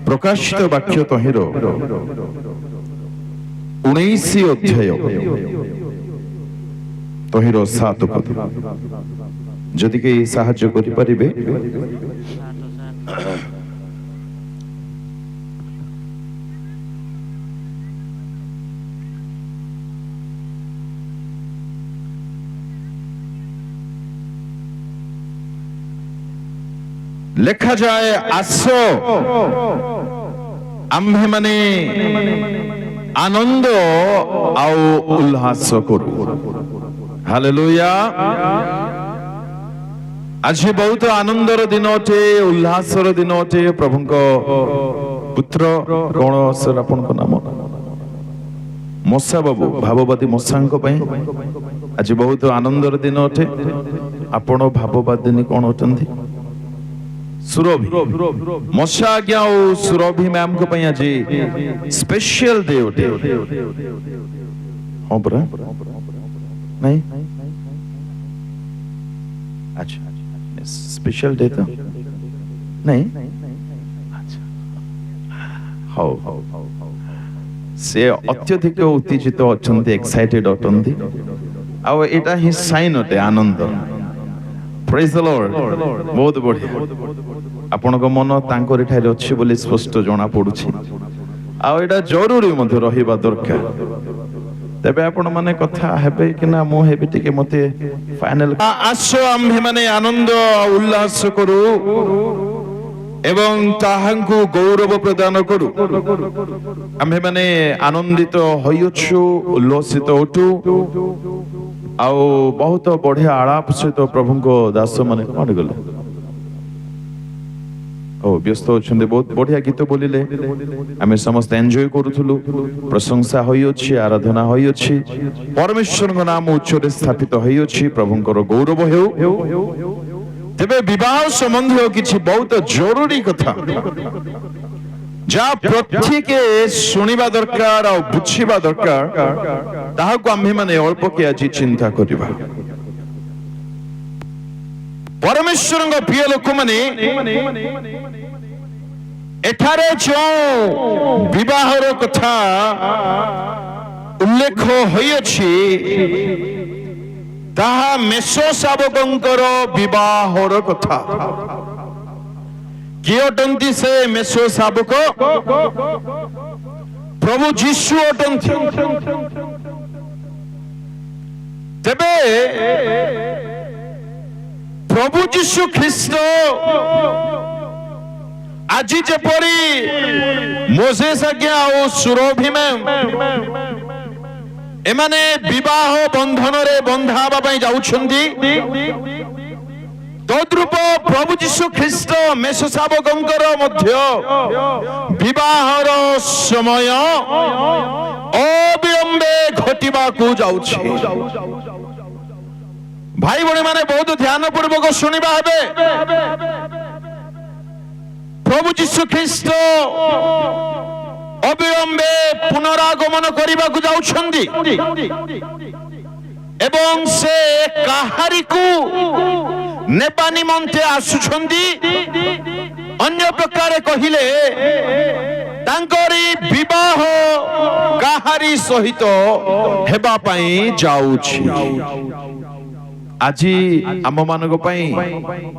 ପ୍ରକାଶିତ ବାକ୍ୟ ତହିଁର 19 ଅଧ୍ୟାୟ ତହିଁର 7 ପଦ ଯଦି କେହି ସାହାଯ୍ୟ କରିପାରିବେ। লেখা যায়, আস আম্ভে মানে আনন্দ আও উল্লাস করু। হালেলুয়া। আজি ବହୁତ ଆନନ୍ଦର ଦିନ ଅଟେ, ଉଲ୍ଲାସର ଦିନ ଅଟେ। ପ୍ରଭୁଙ୍କ ପୁତ୍ର କଣ ସାର୍ ଆପଣଙ୍କ ନାମ? ମଶା ବାବୁ, ଭାବବାଦୀ ମଶାଙ୍କ ପାଇଁ ଆଜି ବହୁତ ଆନନ୍ଦର ଦିନ ଅଟେ। ଆପଣ ଭାବବାଦିନୀ କଣ ଅଟନ୍ତି? ସୁରଭି ମଶା ଆଜ୍ଞା ଓ ସୁରଭି ମ୍ୟାମ ଙ୍କ ପାଇଁ ଆଜି ସ୍ପେଶିଆଲ ଡେ ଅଟେ। ହଁ ପରା ନାଇଁ? ଆଚ୍ଛା, ସ୍ପେଶିଆଲ ଡେ ତ ନାଇଁ? ହଉ ହଉ, ସେ ଅତ୍ୟଧିକ ଉତ୍ତେଜିତ ଅଛନ୍ତି, ଏକ୍ସାଇଟେଡ ଅଟନ୍ତି, ଆଉ ଏଇଟା ହିଁ ସାଇନ୍ ଅଟେ ଆନନ୍ଦ। ପ୍ରେଜ୍ ଦ ଲର୍ଡ। ବହୁତ ବଢିଆ। ଆପଣଙ୍କ ମନ ତାଙ୍କରି ଠାରେ ଅଛି ବୋଲି ସ୍ପଷ୍ଟ ଜଣା ପଡୁଛି, ଆଉ ଏଇଟା ଜରୁରୀ ମଧ୍ୟ ରହିବା ଦରକାର। ତେବେ ଆପଣ ମାନେ କଥା ହେବେ କି ନା ମୁଁ ହେବି ଟିକେ ମତେ ଫାଇନାଲ। ଆସ ଆମ୍ଭେ ମାନେ ଆନନ୍ଦ ଉଲ୍ଲାସ କରୁ ଏବଂ ତାହାଙ୍କୁ ଗୌରବ ପ୍ରଦାନ କରୁ। ଆମ୍ଭେ ମାନେ ଆନନ୍ଦିତ ହୋଇଅଛୁ, ଉଲ୍ଲସିତ ଅଟୁ, ଆଉ ବହୁତ ବଢିଆ ଆଳାପ ସହିତ ପ୍ରଭୁଙ୍କ ଦାସ ମାନେ କଣ ଗଲେ ବ୍ୟସ୍ତ ଅଛନ୍ତି। ବହୁତ ବଢିଆ ଗୀତ ବୋଲିଲେ, ଆମେ ସମସ୍ତେ ଏନ୍ଜୟ କରୁଥିଲୁ। ପ୍ରଶଂସା ହୋଇଅଛି, ଆରାଧନା ହୋଇଅଛି, ପରମେଶ୍ୱରଙ୍କ ନାମ ଉଚ୍ଚରେ ସ୍ଥାପିତ ହୋଇଅଛି, ପ୍ରଭୁଙ୍କର ଗୌରବ ହେଉ। ତେବେ ବିବାହ ସମ୍ବନ୍ଧୀୟ କିଛି ବହୁତ ଜରୁରୀ କଥା ଯାହା ପ୍ରତ୍ୟେକ ଶୁଣିବା ଦରକାର ଆଉ ବୁଝିବା ଦରକାର, ତାହାକୁ ଆମ୍ଭେମାନେ ଅଳ୍ପକେ ଆଜି ଚିନ୍ତା କରିବା। ପରମେଶ୍ୱରଙ୍କ ପ୍ରିୟ ଲୋକମାନେ, ଏଠାରେ ଯେଉଁ ବିବାହର କଥା ଉଲ୍ଲେଖ ହୋଇଅଛି, ତାହା ମେଷ ଶାବକଙ୍କର ବିବାହର କଥା। କିଏ ଅଟନ୍ତି ସେ ମେଷ ଶାବକ? ପ୍ରଭୁ ଯୀଶୁ ଅଟନ୍ତି। ତେବେ ପ୍ରଭୁ ଯୀଶୁ ଖ୍ରୀଷ୍ଟ ଆଜି ଯେପରି ମୋସେସ୍ ଆଜ୍ଞା ଆଉ ସୁରଭି ମ୍ୟାମ୍ ଏମାନେ ବିବାହ ବନ୍ଧନରେ ବନ୍ଧା ହେବା ପାଇଁ ଯାଉଛନ୍ତି, ତଦ୍ରୂପ ପ୍ରଭୁ ଯୀଶୁ ଖ୍ରୀଷ୍ଟ ମେଷ ଶାବକଙ୍କର ମଧ୍ୟ ବିବାହର ସମୟ ଅବିଳମ୍ବେ ଘଟିବାକୁ ଯାଉଛି। ଭାଇ ଭଉଣୀ ମାନେ ବହୁତ ଧ୍ୟାନ ପୂର୍ବକ ଶୁଣିବା ହେବେ। ପ୍ରଭୁ ଯୀଶୁ ଖ୍ରୀଷ୍ଟ ଅବିଳମ୍ବେ ପୁନରାଗମନ କରିବାକୁ ଯାଉଛନ୍ତି ଏବଂ ସେ କାହାରିକୁ ନେବା ନିମନ୍ତେ ଆସୁଛନ୍ତି। ଅନ୍ୟ ପ୍ରକାର କହିଲେ, ତାଙ୍କରି ବିବାହ କାହାରି ସହିତ ହେବା ପାଇଁ ଯାଉଛି। ଆଜି ଆମ ମାନଙ୍କ ପାଇଁ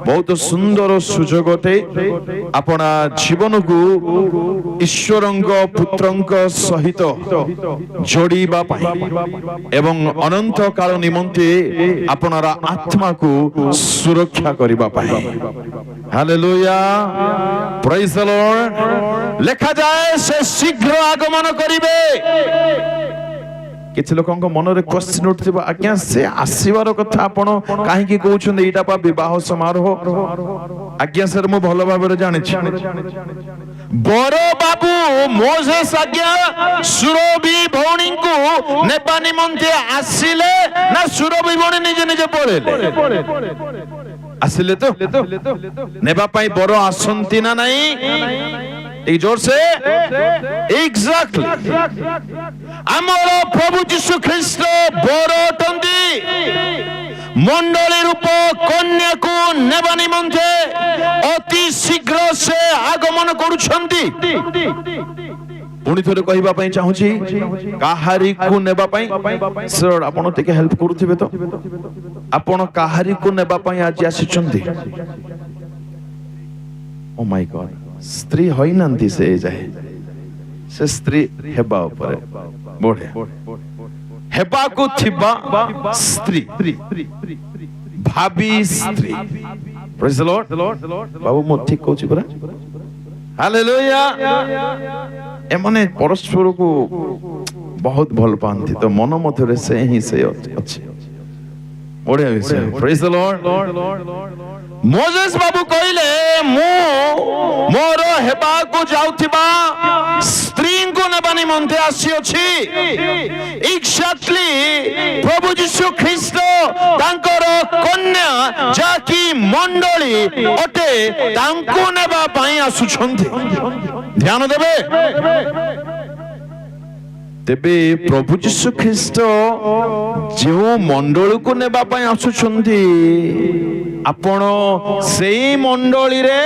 ବହୁତ ସୁନ୍ଦର ସୁଯୋଗ ଅଟେ ଆପଣ ଜୀବନକୁ ଈଶ୍ୱରଙ୍କ ପୁତ୍ରଙ୍କ ସହିତ ଯୋଡ଼ିବା ପାଇଁ ଏବଂ ଅନନ୍ତ କାଳ ନିମନ୍ତେ ଆପଣର ଆତ୍ମାକୁ ସୁରକ୍ଷା କରିବା ପାଇଁ। ହାଲେଲୁୟା, ପ୍ରେଜ୍ ଦ ଲର୍ଡ। ଲେଖାଯାଏ, ସେ ଶୀଘ୍ର ଆଗମନ କରିବେ। କିଛି ଲୋକଙ୍କ ମନରେ କ୍ୱେଶ୍ଚନ ଉଠିଥିବ, ଆଜ୍ଞା ସେ ଆସିବାର କଥା ଆପଣ କାହିଁକି କହୁଛନ୍ତି? ଏଇଟା ପା ବିବାହ ସମାରୋହ। ଆଜ୍ଞା ସାର୍, ମୁଁ ଭଲ ଭାବରେ ଜାଣିଛି। ବର ବାବୁ ମୋସେସ୍ ଆଜ୍ଞା ସୁରଭି ଭଉଣୀଙ୍କୁ ନେବା ନିମନ୍ତେ ଆସିଲେ ନା ସୁରଭି ଭଉଣୀ ନିଜେ ନିଜେ ପଳେଇଲେ? ଆସିଲେ ତ। ନେବା ପାଇଁ ବର ଆସନ୍ତି ନା ନାହିଁ? एक जोर से एग्जैक्टली ଆମର ପ୍ରଭୁ ଯୀଶୁ ଖ୍ରୀଷ୍ଟ ବର ଅଟନ୍ତି। মণ্ডলী রূপ কন্যাকু নেবা নিমন্তে অতি শীঘ্র সে আগমন করুছন্তি। পুଣି ଥରେ କହିବା ପାଇଁ ଚାହୁଁଛି କାହାରିକୁ ନେବା ପାଇଁ। ସର୍ ଆପଣ ଟିକେ ହେଲ୍ପ କରୁଥିବେ ତ? ଆପଣ କାହାରିକୁ ନେବା ପାଇଁ ଆଜି ଆସିଛନ୍ତି? ଓ ମାଇ ଗଡ୍, ସ୍ତ୍ରୀ ହୋଇନାହାନ୍ତି ସେ ଯାଏ, ସେ ସ୍ତ୍ରୀ ହେବା ଉପରେ। ବଢିଆ, ହେବାକୁ ଥିବା ସ୍ତ୍ରୀ, ଭାବି ସ୍ତ୍ରୀ। ପ୍ରେଜ୍ ଦ ଲର୍ଡ। ବାବୁ ମୁଁ ଠିକ କହୁଛି ପରା? ହାଲେଲୁୟା। ଏମାନେ ପରସ୍ପରକୁ ବହୁତ ଭଲ ପାଆନ୍ତି, ତ ମନ ମଧ୍ୟରେ ସେ ହିଁ ସେ ଅଛି। ବଢିଆ ବିଷୟ। ପ୍ରେଜ୍ ଦ ଲର୍ଡ। ମୋଜେସ୍ ବାବୁ କହିଲେ ମୁଁ ମୋର ହେବାକୁ ଯାଉଥିବା ସ୍ତ୍ରୀଙ୍କୁ ନେବା ନିମନ୍ତେ ଆସିଅଛି। ଏକ୍ସାକ୍ଟଲି ପ୍ରଭୁ ଯୀଶୁ ଖ୍ରୀଷ୍ଟ ତାଙ୍କର କନ୍ୟା ଯାହାକି ମଣ୍ଡଳୀ ଅଟେ ତାଙ୍କୁ ନେବା ପାଇଁ ଆସୁଛନ୍ତି। ଧ୍ୟାନ ଦେବେ। ତେବେ ପ୍ରଭୁ ଯୀଶୁ ଖ୍ରୀଷ୍ଟ ଯେଉଁ ମଣ୍ଡଳୀକୁ ନେବା ପାଇଁ ଆସୁଛନ୍ତି, ଆପଣ ସେଇ ମଣ୍ଡଳୀରେ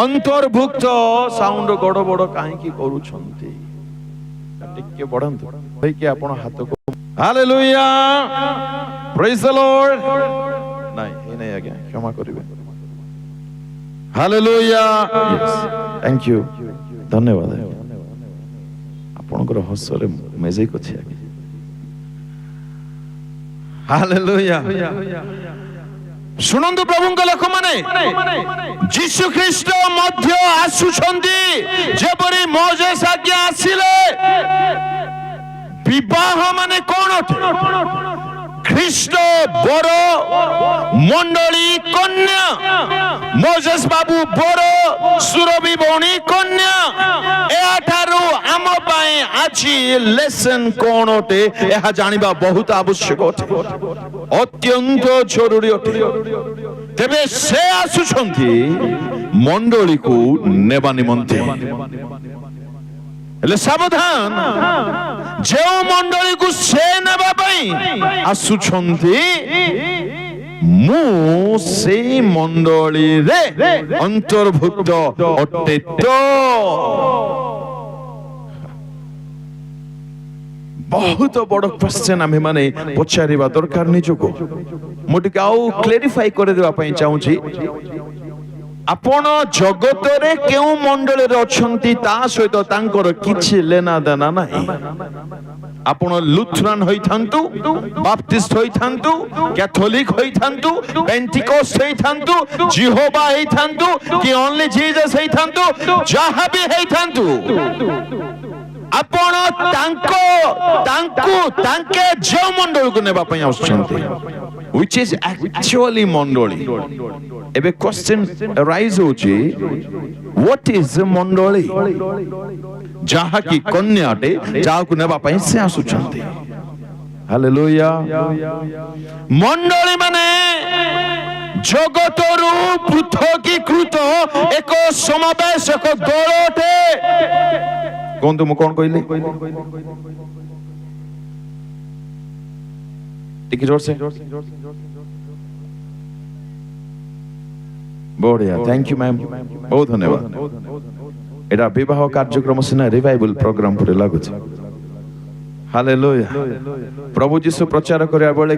ଅନ୍ତର୍ଭୁକ୍ତ। ସାଉଣ୍ଡ ଗଡ଼ ବଡ଼ କାହିଁକି କରୁଛନ୍ତି? ଟିକେ ବଢାନ୍ତୁ କହିକି ଆପଣ ହାତକୁ। ହାଲେଲୁୟା, ପ୍ରେଜ୍ ଦ ଲର୍ଡ। ନାଇଁ ନାଇଁ ଆଜ୍ଞା, କ୍ଷମା କରିବେ। ହାଲେଲୁୟା, ଥ୍ୟାଙ୍କ ୟୁ, ଧନ୍ୟବାଦ। ଆପଣଙ୍କର ହସରେ ମେଜିକ୍ ଅଛି ଆଜ୍ଞା। ହାଲେଲୁୟା। ଶୁଣନ୍ତୁ ପ୍ରଭୁଙ୍କ ଲୋକମାନେ, ଯୀଶୁ ଖ୍ରୀଷ୍ଟ ମଧ୍ୟ ଆସୁଛନ୍ତି ଯେପରି ମୋଜେସ୍ ଆଜ୍ଞା ଆସିଲେ। ବିବାହ ମାନେ କଣ? ଖ୍ରୀଷ୍ଟ ବର, ମଣ୍ଡଳୀ କନ୍ୟା। ମୋଜେସ୍ ବାବୁ ବର, ସୁରଭି ଭଉଣୀ କନ୍ୟା। ଏହାଠାରୁ ଆମ ପାଇଁ ଆଜି ଲେସନ କଣ ଅଟେ ଏହା ଜାଣିବା ବହୁତ ଆବଶ୍ୟକ ଅଟେ, ଅତ୍ୟନ୍ତ ଜରୁରୀ ଅଟେ। ତେବେ ସେ ଆସୁଛନ୍ତି ମଣ୍ଡଳୀକୁ ନେବା ନିମନ୍ତେ। ହେଲେ ସାବଧାନ, ଯେଉଁ ମଣ୍ଡଳୀକୁ ସେ ନେବା ପାଇଁ ଆସୁଛନ୍ତି, ମୁଁ ସେଇ ମଣ୍ଡଳୀରେ ଅନ୍ତର୍ଭୁକ୍ତ ଅଟେ ତ? ବହୁତ ବଡ କ୍ୱେଶ୍ଚନ ଆମେ ମାନେ ପଚାରିବା ଦରକାର ନିଜକୁ। ମୁଁ ଟିକେ ଆଉ କ୍ଲାରିଫାଇ କରିଦେବା ପାଇଁ ଚାହୁଁଛି। ଆପଣ ଜଗତରେ କେଉଁ ମଣ୍ଡଳୀରେ ଅଛନ୍ତି ତା ସହିତ ତାଙ୍କର କିଛି ଲେନା ଦେନା ନାହିଁ। ଆପଣ ଲୁଥରାନ ହୋଇଥାନ୍ତୁ, ବାପ୍ଟିଷ୍ଟ ହୋଇଥାନ୍ତୁ, କ୍ୟାଥୋଲିକ ହୋଇଥାନ୍ତୁ, ପେଣ୍ଟିକୋଷ୍ଟ ହୋଇଥାନ୍ତୁ, ଜିହୋବା ହୋଇଥାନ୍ତୁ, କି ଓନ୍ଲି ଜିଜସ୍ ହୋଇଥାନ୍ତୁ, ଯାହା ବି ହୋଇଥାନ୍ତୁ, ଆପଣ ତାଙ୍କେ ଯେଉଁ ମଣ୍ଡଳୀକୁ ନେବା ପାଇଁ ଆସୁଛନ୍ତି, which is actually ମଣ୍ଡଳୀ। ଏବେ କ୍ୱେଶ୍ଚନ ରାଇଜ ହେଉଛି, what is ମଣ୍ଡଳୀ? ଯାହାକି କନ୍ୟାଟେ ଯାହାକୁ ନେବା ପାଇଁ ସେ ଆସୁଛନ୍ତି। ହାଲେଲୁୟା। ମଣ୍ଡଳୀ ମାନେ ଜଗତରୁ ପୃଥକୀକୃତ ଏକ ସମାବେଶ, ଏକ ଦଳ ଅଟେ। କୁହନ୍ତୁ ମୁଁ କଣ କହିଲି? ଟିକେ ଜୋରସେ। ବଢିଆ, ଥ୍ୟାଙ୍କ ୟୁ ମ୍ୟାମ୍, ବହୁତ ଧନ୍ୟବାଦ। ଏଟା ବିବାହ କାର୍ଯ୍ୟକ୍ରମ ସିନା ରିଭାଇଭାଲ ପ୍ରୋଗ୍ରାମ ପରି ଲାଗୁଛି। ହାଲେଲୁୟା। ପ୍ରଭୁ ଯୀଶୁ ପ୍ରଚାର କରିବା ବେଳେ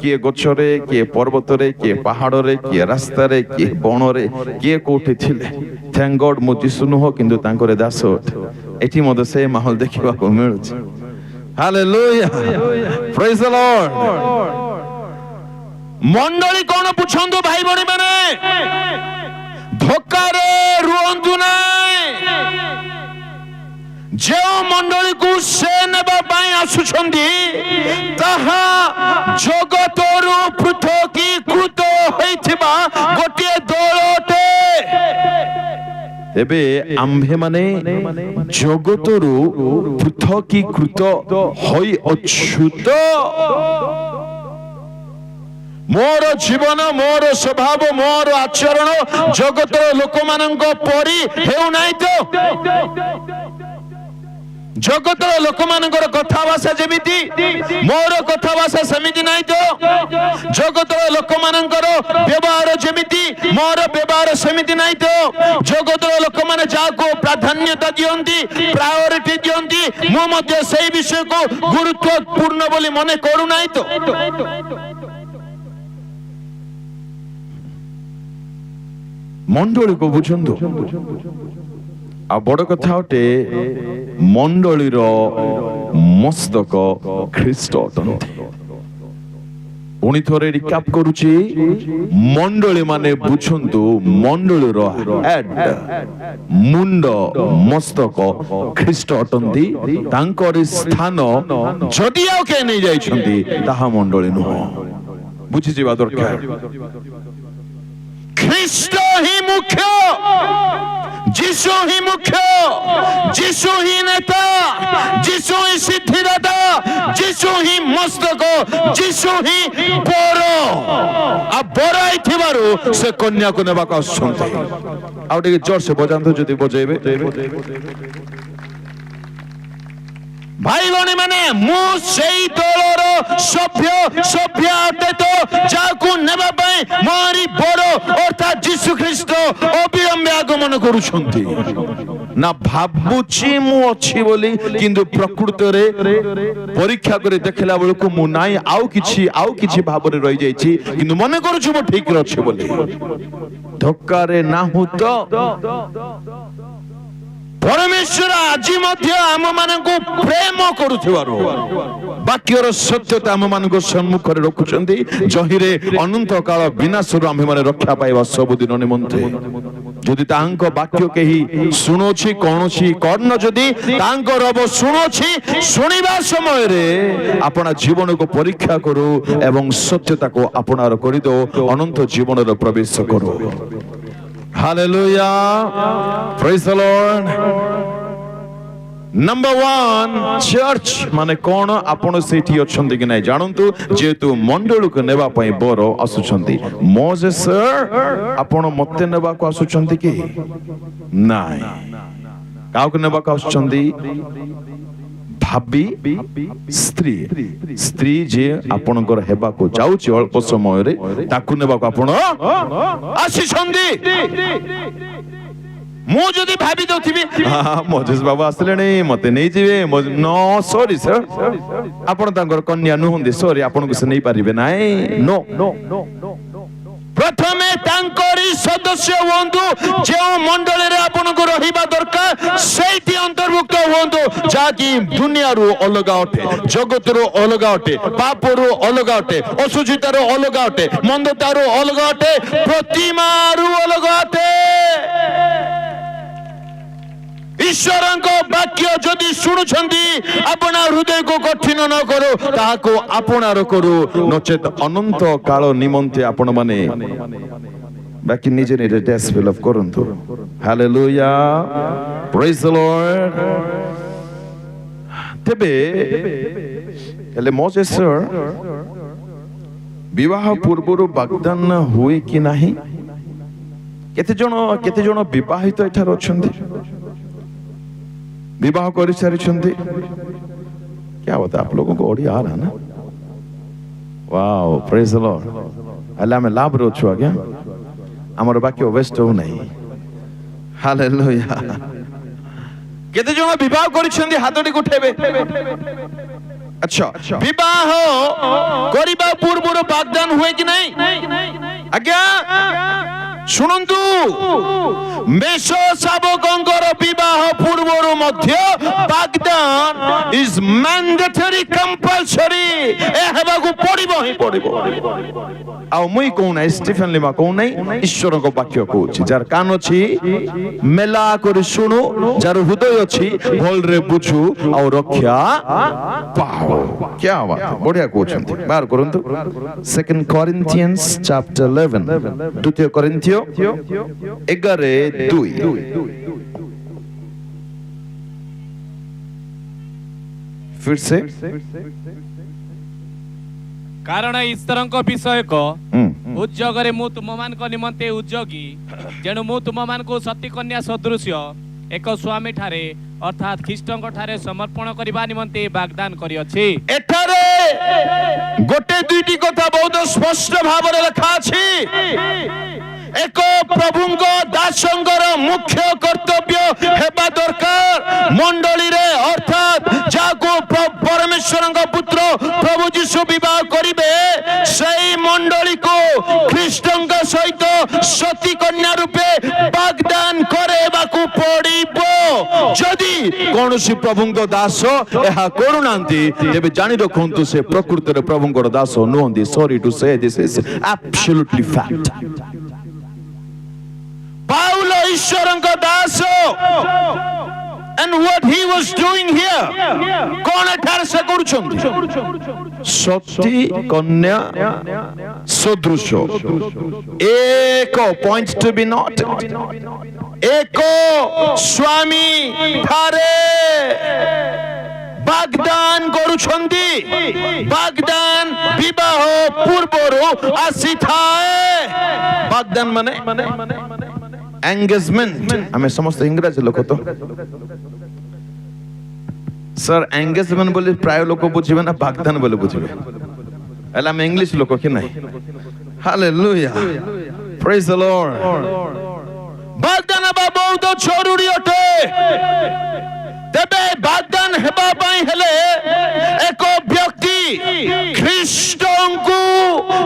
କିଏ ଗଛରେ, କିଏ ପର୍ବତରେ, କିଏ ପାହାଡରେ, କିଏ ରାସ୍ତାରେ, କିଏ ବଣରେ, କିଏ କୋଉଠି ଥିଲେ। ଥ୍ୟାଙ୍କ ଗଡ୍ ମୁଁ ଯୀଶୁ ନୁହଁ କିନ୍ତୁ ତାଙ୍କର ଦାସ ଅଟେ। ଏଠି ମଧ୍ୟ ସେ ମାହୋଲ ଦେଖିବାକୁ ମିଳୁଛି। ହାଲେଲୁୟା, ପ୍ରେଜ୍ ଦ ଲର୍ଡ। ମଣ୍ଡଳୀ କଣ ବୁଝନ୍ତୁ ଭାଇ ଭଉଣୀ ମାନେ, ଧୋକାରେ ରୁହନ୍ତୁ ନାହିଁ। ଯେଉଁ ମଣ୍ଡଳୀକୁ ସେ ନେବା ପାଇଁ ଆସୁଛନ୍ତି ତାହା ଜଗତରୁ ପୃଥକୀକୃତ ହୋଇଥିବା ଗୋଟିଏ ଦଳ ଅଟେ। ଏବେ ଆମ୍ଭେମାନେ ଜଗତରୁ ପୃଥକୀକୃତ ହୋଇଅଛୁ ତ? ମୋର ଜୀବନ, ମୋର ସ୍ୱଭାବ, ମୋର ଆଚରଣ ଜଗତର ଲୋକମାନଙ୍କ ପରି ହେଉନାହିଁ ତ? ଜଗତର ଲୋକମାନଙ୍କର କଥାଭାଷା ଯେମିତି ମୋର କଥାଭାଷା ସେମିତି ନାହିଁ ତ। ଜଗତର ଲୋକମାନଙ୍କର ବ୍ୟବହାର ଯେମିତି ମୋର ବ୍ୟବହାର ସେମିତି ନାହିଁ ତ। ଜଗତର ଲୋକମାନେ ଯାହାକୁ ପ୍ରାଧାନ୍ୟତା ଦିଅନ୍ତି, ପ୍ରାୟୋରିଟି ଦିଅନ୍ତି, ମୁଁ ମଧ୍ୟ ସେଇ ବିଷୟକୁ ଗୁରୁତ୍ୱପୂର୍ଣ୍ଣ ବୋଲି ମନେ କରୁନାହିଁ ତ। ମଣ୍ଡଳୀକୁ ବୁଝନ୍ତୁ। ଆଉ ବଡ଼ କଥା ଅଟେ, ମଣ୍ଡଳୀର ମସ୍ତକ ଖ୍ରୀଷ୍ଟ ଅଟନ୍ତି। ପୁଣି ଥରେ ରିକାପ୍ କରୁଛି, ମଣ୍ଡଳୀ ମାନେ ବୁଝନ୍ତୁ, ମଣ୍ଡଳୀର ହେଡ୍ ମୁଣ୍ଡ ମସ୍ତକ ଖ୍ରୀଷ୍ଟ ଅଟନ୍ତି। ତାଙ୍କରି ସ୍ଥାନ ଯଦି ଆଉ କେହି ନେଇ ଯାଇଛନ୍ତି ତାହା ମଣ୍ଡଳୀ ନୁହଁ। ବୁଝିଯିବା ଦରକାର। ଖ୍ରୀଷ୍ଟ ହିଁ ମୁଖ୍ୟ, যিশু হি মুখ্য, যিশু হি নেতা, যিশু হি সিদ্ধিদাতা, যিশু হি মস্তক, যিশু হি বড়। আর বড় ହେଇଥିବାରୁ ସେ କନ୍ୟାକୁ ନେବାକୁ ଆସୁଛନ୍ତି। ଆଉ ଟିକେ ଜୋରସେ ବଜାନ୍ତୁ ଯଦି ବଜେଇବେ। ଭାଇ ଭଉଣୀ ମାନେ, ମୁଁ ସେଇ ଦଳର ସଭ୍ୟ ଅଟେ ତ ଯାହାକୁ ନେବା ପାଇଁ ମୋରି ବଡ଼ ଅର୍ଥାତ୍ ଯୀଶୁ ଖ୍ରୀଷ୍ଟ ଅବିଳମ୍ବେ ଆଗମନ କରୁଛନ୍ତି। ନା ଭାବୁଛି ମୁଁ ଅଛି ବୋଲି, କିନ୍ତୁ ପ୍ରକୃତରେ ପରୀକ୍ଷା କରି ଦେଖିଲା ବେଳକୁ ମୁଁ ନାହିଁ, ଆଉ କିଛି ଭାବରେ ରହିଯାଇଛି, କିନ୍ତୁ ମନେ କରୁଛି ମୁଁ ଠିକରେ ଅଛି ବୋଲି। ଧୋକାରେ ନାହୁଁ ତ। ପରମେଶ୍ୱର ଆଜି ମଧ୍ୟ ଆମମାନଙ୍କୁ ପ୍ରେମ କରୁଥିବାରୁ ବାକ୍ୟର ସତ୍ୟତା ଆମମାନଙ୍କ ସମ୍ମୁଖରେ ରଖୁଛନ୍ତି, ଯହିଁରେ ଅନନ୍ତ କାଳ ବିନାଶରୁ ଆମ୍ଭେମାନେ ରକ୍ଷା ପାଇବା ସବୁଦିନ ନିମନ୍ତେ। ଯଦି ତାଙ୍କ ବାକ୍ୟ କେହି ଶୁଣୁଛି, କୌଣସି କର୍ଣ୍ଣ ଯଦି ତାଙ୍କ ରବ ଶୁଣୁଛି, ଶୁଣିବା ସମୟରେ ଆପଣ ଜୀବନକୁ ପରୀକ୍ଷା କରୁ ଏବଂ ସତ୍ୟତାକୁ ଆପଣାର କରିଦଉ, ଅନନ୍ତ ଜୀବନରେ ପ୍ରବେଶ କରୁ। Hallelujah. Praise the Lord. Number one, church ମାନେ କଣ? ଆପଣ ସେଇଠି ଅଛନ୍ତି କି ନାହିଁ ଜାଣନ୍ତୁ। ଯେହେତୁ ମଣ୍ଡଳକୁ ନେବା ପାଇଁ ବର ଆସୁଛନ୍ତି, ମୋଜେସ୍ ଆପଣ ମତେ ନେବାକୁ ଆସୁଛନ୍ତି କି ନାହିଁ? କାହାକୁ ନେବାକୁ ଆସୁଛନ୍ତି? ଭାବି ସ୍ତ୍ରୀ ଯେ ଆପଣଙ୍କର ହେବାକୁ ଯାଉଛି ଅଳ୍ପ ସମୟରେ, ତାକୁ ନେବାକୁ ଆପଣ ଆସିଛନ୍ତି। ମୁଁ ଯଦି ଭାବି ଦଉଥିବି ମୋଜେସ୍ ବାବୁ ଆସିଲେଣି ମତେ ନେଇଯିବେ, नो सॉरी सर, ଆପଣ ତାଙ୍କର କନ୍ୟା ନୁହନ୍ତି, ସରି ଆପଣଙ୍କୁ ସେ ନେଇପାରିବେ ନାହିଁ। नो ପ୍ରଥମେ ତାଙ୍କରି ସଦସ୍ୟ ହୁଅନ୍ତୁ। ଯେଉଁ ମଣ୍ଡଳୀରେ ଆପଣଙ୍କୁ ରହିବା ଦରକାର ସେଇଠି ଅନ୍ତର୍ଭୁକ୍ତ ହୁଅନ୍ତୁ, ଯାହାକି ଦୁନିଆରୁ ଅଲଗା ଅଟେ, ଜଗତରୁ ଅଲଗା ଅଟେ, ପାପରୁ ଅଲଗା ଅଟେ, ଅସୁଚିତାରୁ ଅଲଗା ଅଟେ, ମନ୍ଦତାରୁ ଅଲଗା ଅଟେ, ପ୍ରତିମାରୁ ଅଲଗା ଅଟେ। ଈଶ୍ୱରଙ୍କ ବାକ୍ୟ ଯଦି ଶୁଣୁଛନ୍ତି, ଆପଣ ହୃଦୟକୁ କଠିନ ନ କରୁ, ତାହାକୁ ଆପଣାର କରୁ, ନଚେତ ଅନନ୍ତ କାଳ ନିମନ୍ତେ ଆପଣ ମାନେ ବାକି ନିଜେ ନିଜେ ଡ୍ୟାସ୍ ଫିଲ୍ଅପ୍ କରନ୍ତୁ। ହାଲେଲୁୟା, ପ୍ରେଜ୍ ଦ ଲର୍ଡ। ତେବେ ହେଲେ ମୋଜେସ୍ ବିବାହ ପୂର୍ବରୁ ବାଗଦାନ ହୁଏ କି ନାହିଁ? କେତେ ଜଣ ବିବାହିତ ଏଠାରେ ଅଛନ୍ତି, विवाह कर सारी? क्या होता है आप लोगों को ओडिया आ रहा ना? Wow, praise the Lord. अल्लाह में लाभ रोचो आ गया हमर बाकी वेस्ट हो नहीं। हालेलुया। केते जण विवाह करिसेंदी हातटी उठेबे। अच्छा, विवाह करिबा पूर्व वाग्दान हुए कि नहीं? आज्ञा शुणन्तु, मेष शावकंकर विवाह पूर्वर मध्य वाग्दान इज मैंडेटरी कंपल्सरी। ए हेबाकू पड़िबो ही पड़िबो। आ मुई कोन है स्टीफन लिमा कोन नहीं, ईश्वर को वाक्य कहूची। जार कान अछि मेला करि सुनु, जार हृदय अछि भल रे बुझु आ रक्षा पाओ। क्या बात, बढ़िया कहउछंती। बाहर करंतु 2 Corinthians chapter 11, द्वितीय कोरिन्थियो 11:2। फिर से, कारण ईश्वरଙ୍କ विषयक उद्योगरे मु तुमମାନଙ୍କ निमन्ते उद्योगी, जेणु मु तुमମାନଙ୍କୁ सती कन्या सदृश्य ଏକ ସ୍ୱାମୀ ଠାରେ ଅର୍ଥାତ୍ ଖ୍ରୀଷ୍ଟଙ୍କ ଠାରେ ସମର୍ପଣ କରିବା ନିମନ୍ତେ ବାଗଦାନ କରିଅଛି। ଏଠାରେ ଗୋଟେ ଦୁଇଟି କଥା ବହୁତ ସ୍ପଷ୍ଟ ଭାବରେ ଲେଖା ଅଛି। ଏକ ପ୍ରଭୁଙ୍କ ଦାସଙ୍କର ମୁଖ୍ୟ କର୍ତ୍ତବ୍ୟ ହେବା ଦରକାର ମଣ୍ଡଳୀରେ, ଅର୍ଥାତ୍ ଯାହାକୁ ପରମେଶ୍ୱରଙ୍କ ପୁତ୍ର ପ୍ରଭୁ ଯୀଶୁ ବିବାହ କରିବେ ସେହି ମଣ୍ଡଳୀକୁ ଖ୍ରୀଷ୍ଟଙ୍କ ସହିତ ସତୀ କନ୍ୟା ରୂପେ ବାଗଦାନ କରାଇବାକୁ ପଡ଼ିବ। ଯଦି କୌଣସି ପ୍ରଭୁଙ୍କ ଦାସ ଏହା କରୁନାହାନ୍ତି ତେବେ ଜାଣି ରଖନ୍ତୁ ସେ ପ୍ରକୃତରେ ପ୍ରଭୁଙ୍କର ଦାସ ନୁହନ୍ତି। ସରି ଟୁ ସେ this is absolutely fact. Paul ଈଶ୍ୱରଙ୍କ Das, and what he was doing here, କଣ ଏଠାରେ ସେ କରୁଛନ୍ତି? ସତୀ କନ୍ୟା ସଦୃଶ ଏକ ପଏଣ୍ଟ ଟୁ ବି ନଟ୍ ଏକ ସ୍ୱାମୀ ଠାରେ ବାଗଦାନ କରୁଛନ୍ତି। ବାଗଦାନ ବିବାହ ପୂର୍ବରୁ ଆସିଥାଏ। ବାଗଦାନ ମାନେ एंगेजमेंट। हमें समस्त इंग्रजी लोक तो सर एंगेजमेंट बोले प्राय लोक बुझे ना बागदान बोले बुझे एला हम इंग्लिश लोक कि नहीं। Hallelujah, praise the Lord. बागदान बा बहुत जरूरी अटे। तेबे बागदान हेबा पई हेले एक व्यक्ति ख्रीष्टंकु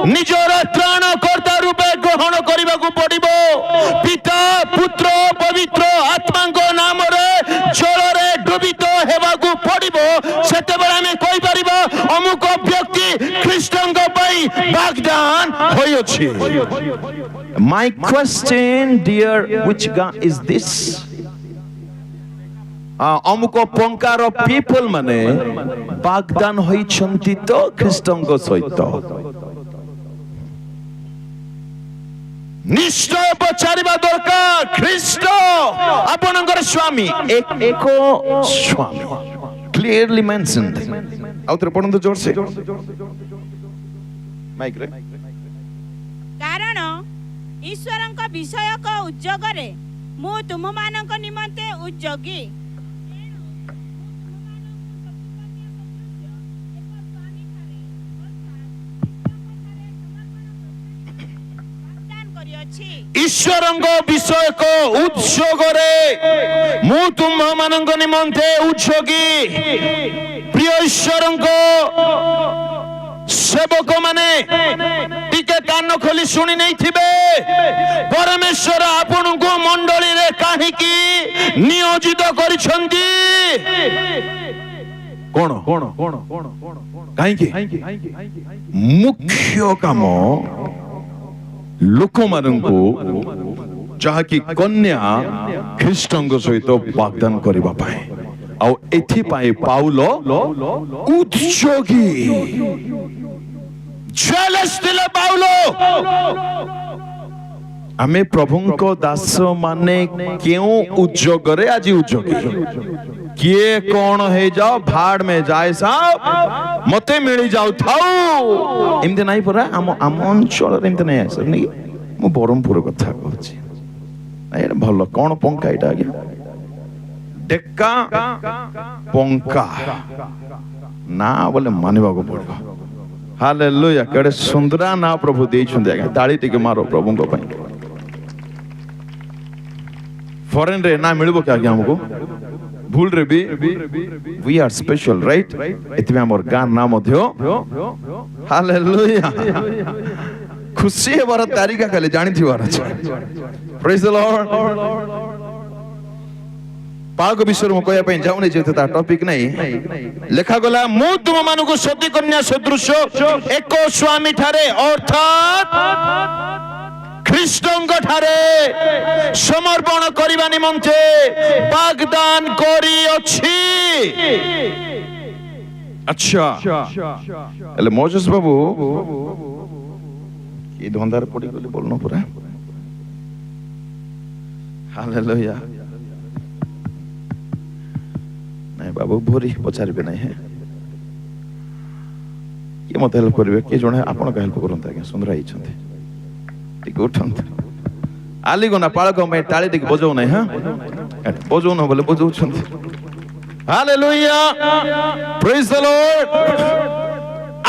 निजर त्राणकर्ता रूपे ग्रहण करबाकू पड़िबो। पिता पुत्र पवित्र आत्माଙ୍କ नामरे जलरे डुबित हेबाकू पड़िबो। सेते बेला हमें कहि परिबा अमुक व्यक्ति ख्रीष्टंक पई बागदान होई अछि। My question dear, which God is this? अमुक पंकार पीपल माने बागदान होइछंती तो ख्रीष्टंक सहित निश्चय पचारिबा दरकार। ख्रीष्ट आपनकर स्वामी एक स्वामी क्लियरली मेंशन्ड। आउत्र पढନ୍ତୁ जोर से माइक रे। कारण ईश्वरଙ୍କ विषयक उद्योगरे मु तुमମାନଙ୍କ निमंते उद्योगी। ईश्वरଙ୍କ विषयक उद्योगरे मु तुमମାନଙ୍କ निमंते उद्योगी। प्रिय ईश्वरଙ୍କ सेवक माने टिके कान खोली सुनी नहीं थिबे। परमेश्वर आपनकु मंडली रे काहेकि नियोजित करिसंती? कोन काहेकि मुख्य काम लोक मानंकु जहाँकि कन्या ख्रीष्टंक सहित वाग्दान करबा पाए। आ एथि पाए पाउल उद्योगी जेलस दिले पाउल। आमे प्रभुंको दास माने क्यों उद्योग रे आज उद्योगी किए कौन है जाओ भाड़ में जाए साहब मते मिली जाओ थाऊ एमते नाही परा आम अंचल रे एमते नाही आसे नहीं। मु बरमपुर कथा कहछि ए भलो कोन पंका इटा आगे डेक्का पंका ना बोले मानिबा को पड़ो। हालेलुया, केडे सुंदरा ना प्रभु देइछुंदे आगे ताली टिके मारो प्रभु को पई। फॉरेन रे ना मिलबो क्या आगे हमको भूल रे भी वी आर स्पेशल राइट। एतबे हमर गान नाम मध्य हालेलुया खुशी हेबार तारिका खाली जानि थिवार अछि। Praise the Lord. पाग विषय में कहया पई जाउनी जेते ता टॉपिक नहीं लेखा गला मु तुम मानको सती कन्या सदृश एक स्वामी ठारे अर्थात ख्रीष्टंक ठारे समर्पण करिबा निमंते वाग्दान करी अछि। अच्छा एले मोजेस बाबू ई धंधार पड़ी गली बोलनो पूरा। हालेलुया। नहीं बाबू भोरी पचारिबे नहीं है ये मत हेल्प करिवे के जणे आपण का हेल्प करंता के सुंदर आइछंती टिक उठंत आली गोना पाळक में ताली टिक बजाउ नहीं। हां ବଜଉନ ବୋଲେ ବଜଉଛନ୍ତି। ହାଲେଲୁୟା, ପ୍ରେଜ୍ ଦ ଲର୍ଡ।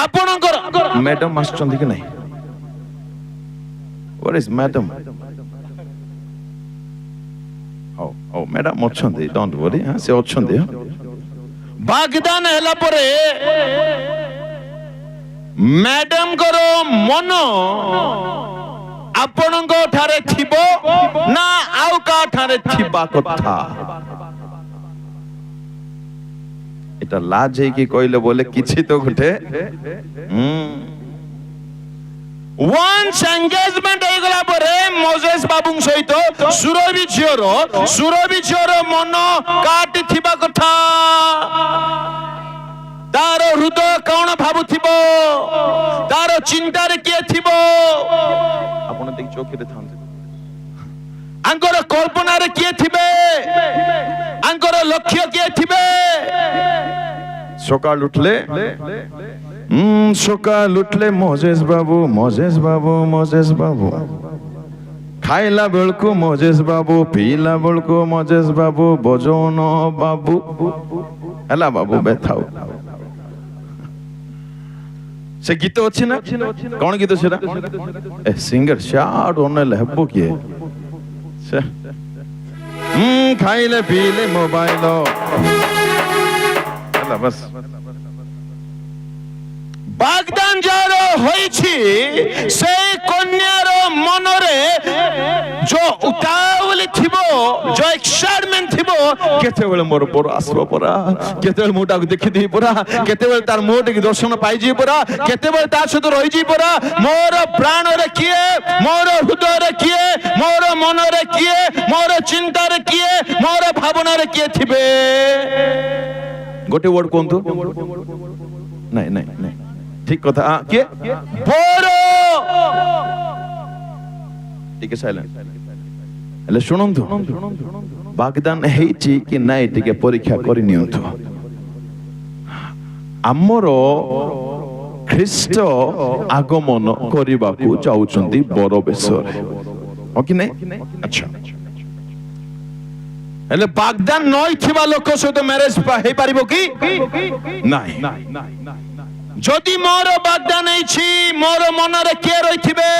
ଆପଣଙ୍କର ମ୍ୟାଡାମ ଆସୁଛନ୍ତି କି ନାହିଁ? Where is madam? Oh, madam ଅଛନ୍ତି, ଡୋଣ୍ଟ ୱରି। ସେ ଅଛନ୍ତି। ବାଗଦାନ ହେଲା ପରେ ମ୍ୟାଡାମଙ୍କର ମନ ଆପଣଙ୍କ ଠାରେ ଥିବ ନା ଆଉ କାହା ଠାରେ ଥିବା କଥା? এটা লাজ ହେଇକି କହିଲେ ବୋଲେ କିଛି ତ ଗୋଟେ once engagement ହେଇଗଲା ପରେ ମୋଜେସ୍ ବାବୁଙ୍କ ସହିତ ସୁରଭି ଝିଅର ମନ କାଟି ଥିବା କଥା। ତାର ହୃଦୟ କଣ ଭାବୁଥିବ, ତାର ଚିନ୍ତାରେ କିଏ ଥିବ? ଆପଣ ଦେଖି ଚୌକିରେ ଥାନ୍ତି। ଆଙ୍କର କଳ୍ପନାରେ କିଏ ଥିବେ, ଆଙ୍କର ଲକ୍ଷ୍ୟ କିଏ ଥିବେ? ସକାଳ ଉଠିଲେ ମୋଜେସ୍ ବାବୁ ଖାଇଲା ବେଳକୁ ମୋଜେସ୍ ବାବୁ, ପିଇଲା ବେଳକୁ ମୋଜେସ୍ ବାବୁ, ବଜଉନ ବାବୁ ହେଲା ବାବୁ ବେଥାଉ। ସେ ଗୀତ ଅଛି ନା, କଣ ଗୀତ ସେଟା? ସିଙ୍ଗର ସିଆଡୁ ଅନେଇଲେ ହେବ କିଏ? ଖାଇଲେ ପିଇଲେ ମୋବାଇଲ ହେଲା ବାସ୍। ବାଗଦାନ ଯାହାର ହୋଇଛି সেই কন্যার মনরে जो উতাওলি থিব, जो এক্সাইটমেন্ট থিব, কেতেবেলে মোর বড় আসব পরা, কেতেবেলে মোটাকে দেখি দেই পরা, কেতেবেলে তার মোটকে দর্শন পাই যাই পরা, কেতেবেলে তার সাথে রই যাই পরা। মোর প্রাণরে কিয়ে, মোর হৃদয়রে কিয়ে, মোর মনরে কিয়ে, মোর চিন্তারে কিয়ে, মোর ভাবনারে কিয়ে থিবে? গোটে ওয়ার্ড কোনতো? নাই নাই নাই, ঠিক কথা। কে বড়? ଟିକେ ସାଇଲେଣ୍ଟ ହେଲେ ଶୁଣନ୍ତୁ, ବାଗଦାନ ହେଇଛି କି ନାଇଁ ଟିକେ ପରୀକ୍ଷା କରି ନିଅନ୍ତୁ। ଆମର ଖ୍ରୀଷ୍ଟ ଆଗମନ କରିବାକୁ ଯାଉଛନ୍ତି ବର ବେଶରେ, ହଁ କି ନାଇଁ? ଆଚ୍ଛା, ହେଲେ ବାଗଦାନ ନଇଥିବା ଲୋକ ସହିତ ମ୍ୟାରେଜ ହେଇପାରିବ କି ନାଇଁ? যদি মোর বাগদান ହେଇଛି, মোর মନରେ কিଏ রইথিবে?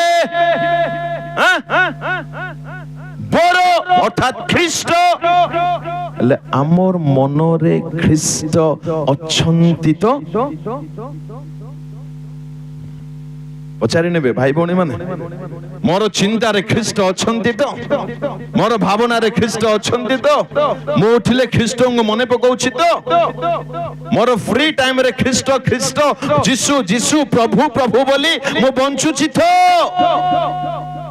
বড় অর্থাৎ খ্রিস্ট। ହେଲେ ଆମର ମନରେ ଖ୍ରୀଷ୍ଟ ଅଛନ୍ତି ତ? ପଚାରି ନେବେ ଭାଇ ଭଉଣୀ ମାନେ, ମୋର ଚିନ୍ତାରେ ଖ୍ରୀଷ୍ଟ ଅଛନ୍ତି ତ? ମୋର ଭାବନାରେ ଖ୍ରୀଷ୍ଟ ଅଛନ୍ତି ତ? ମୁଁ ଉଠିଲେ ଖ୍ରୀଷ୍ଟଙ୍କୁ ମନେ ପକାଉଛି ତ? ମୋର ଫ୍ରି ଟାଇମରେ ଖ୍ରୀଷ୍ଟ ଯୀଶୁ ଯୀଶୁ ପ୍ରଭୁ ପ୍ରଭୁ ବୋଲି ମୁଁ ବଞ୍ଚୁଛି ତ?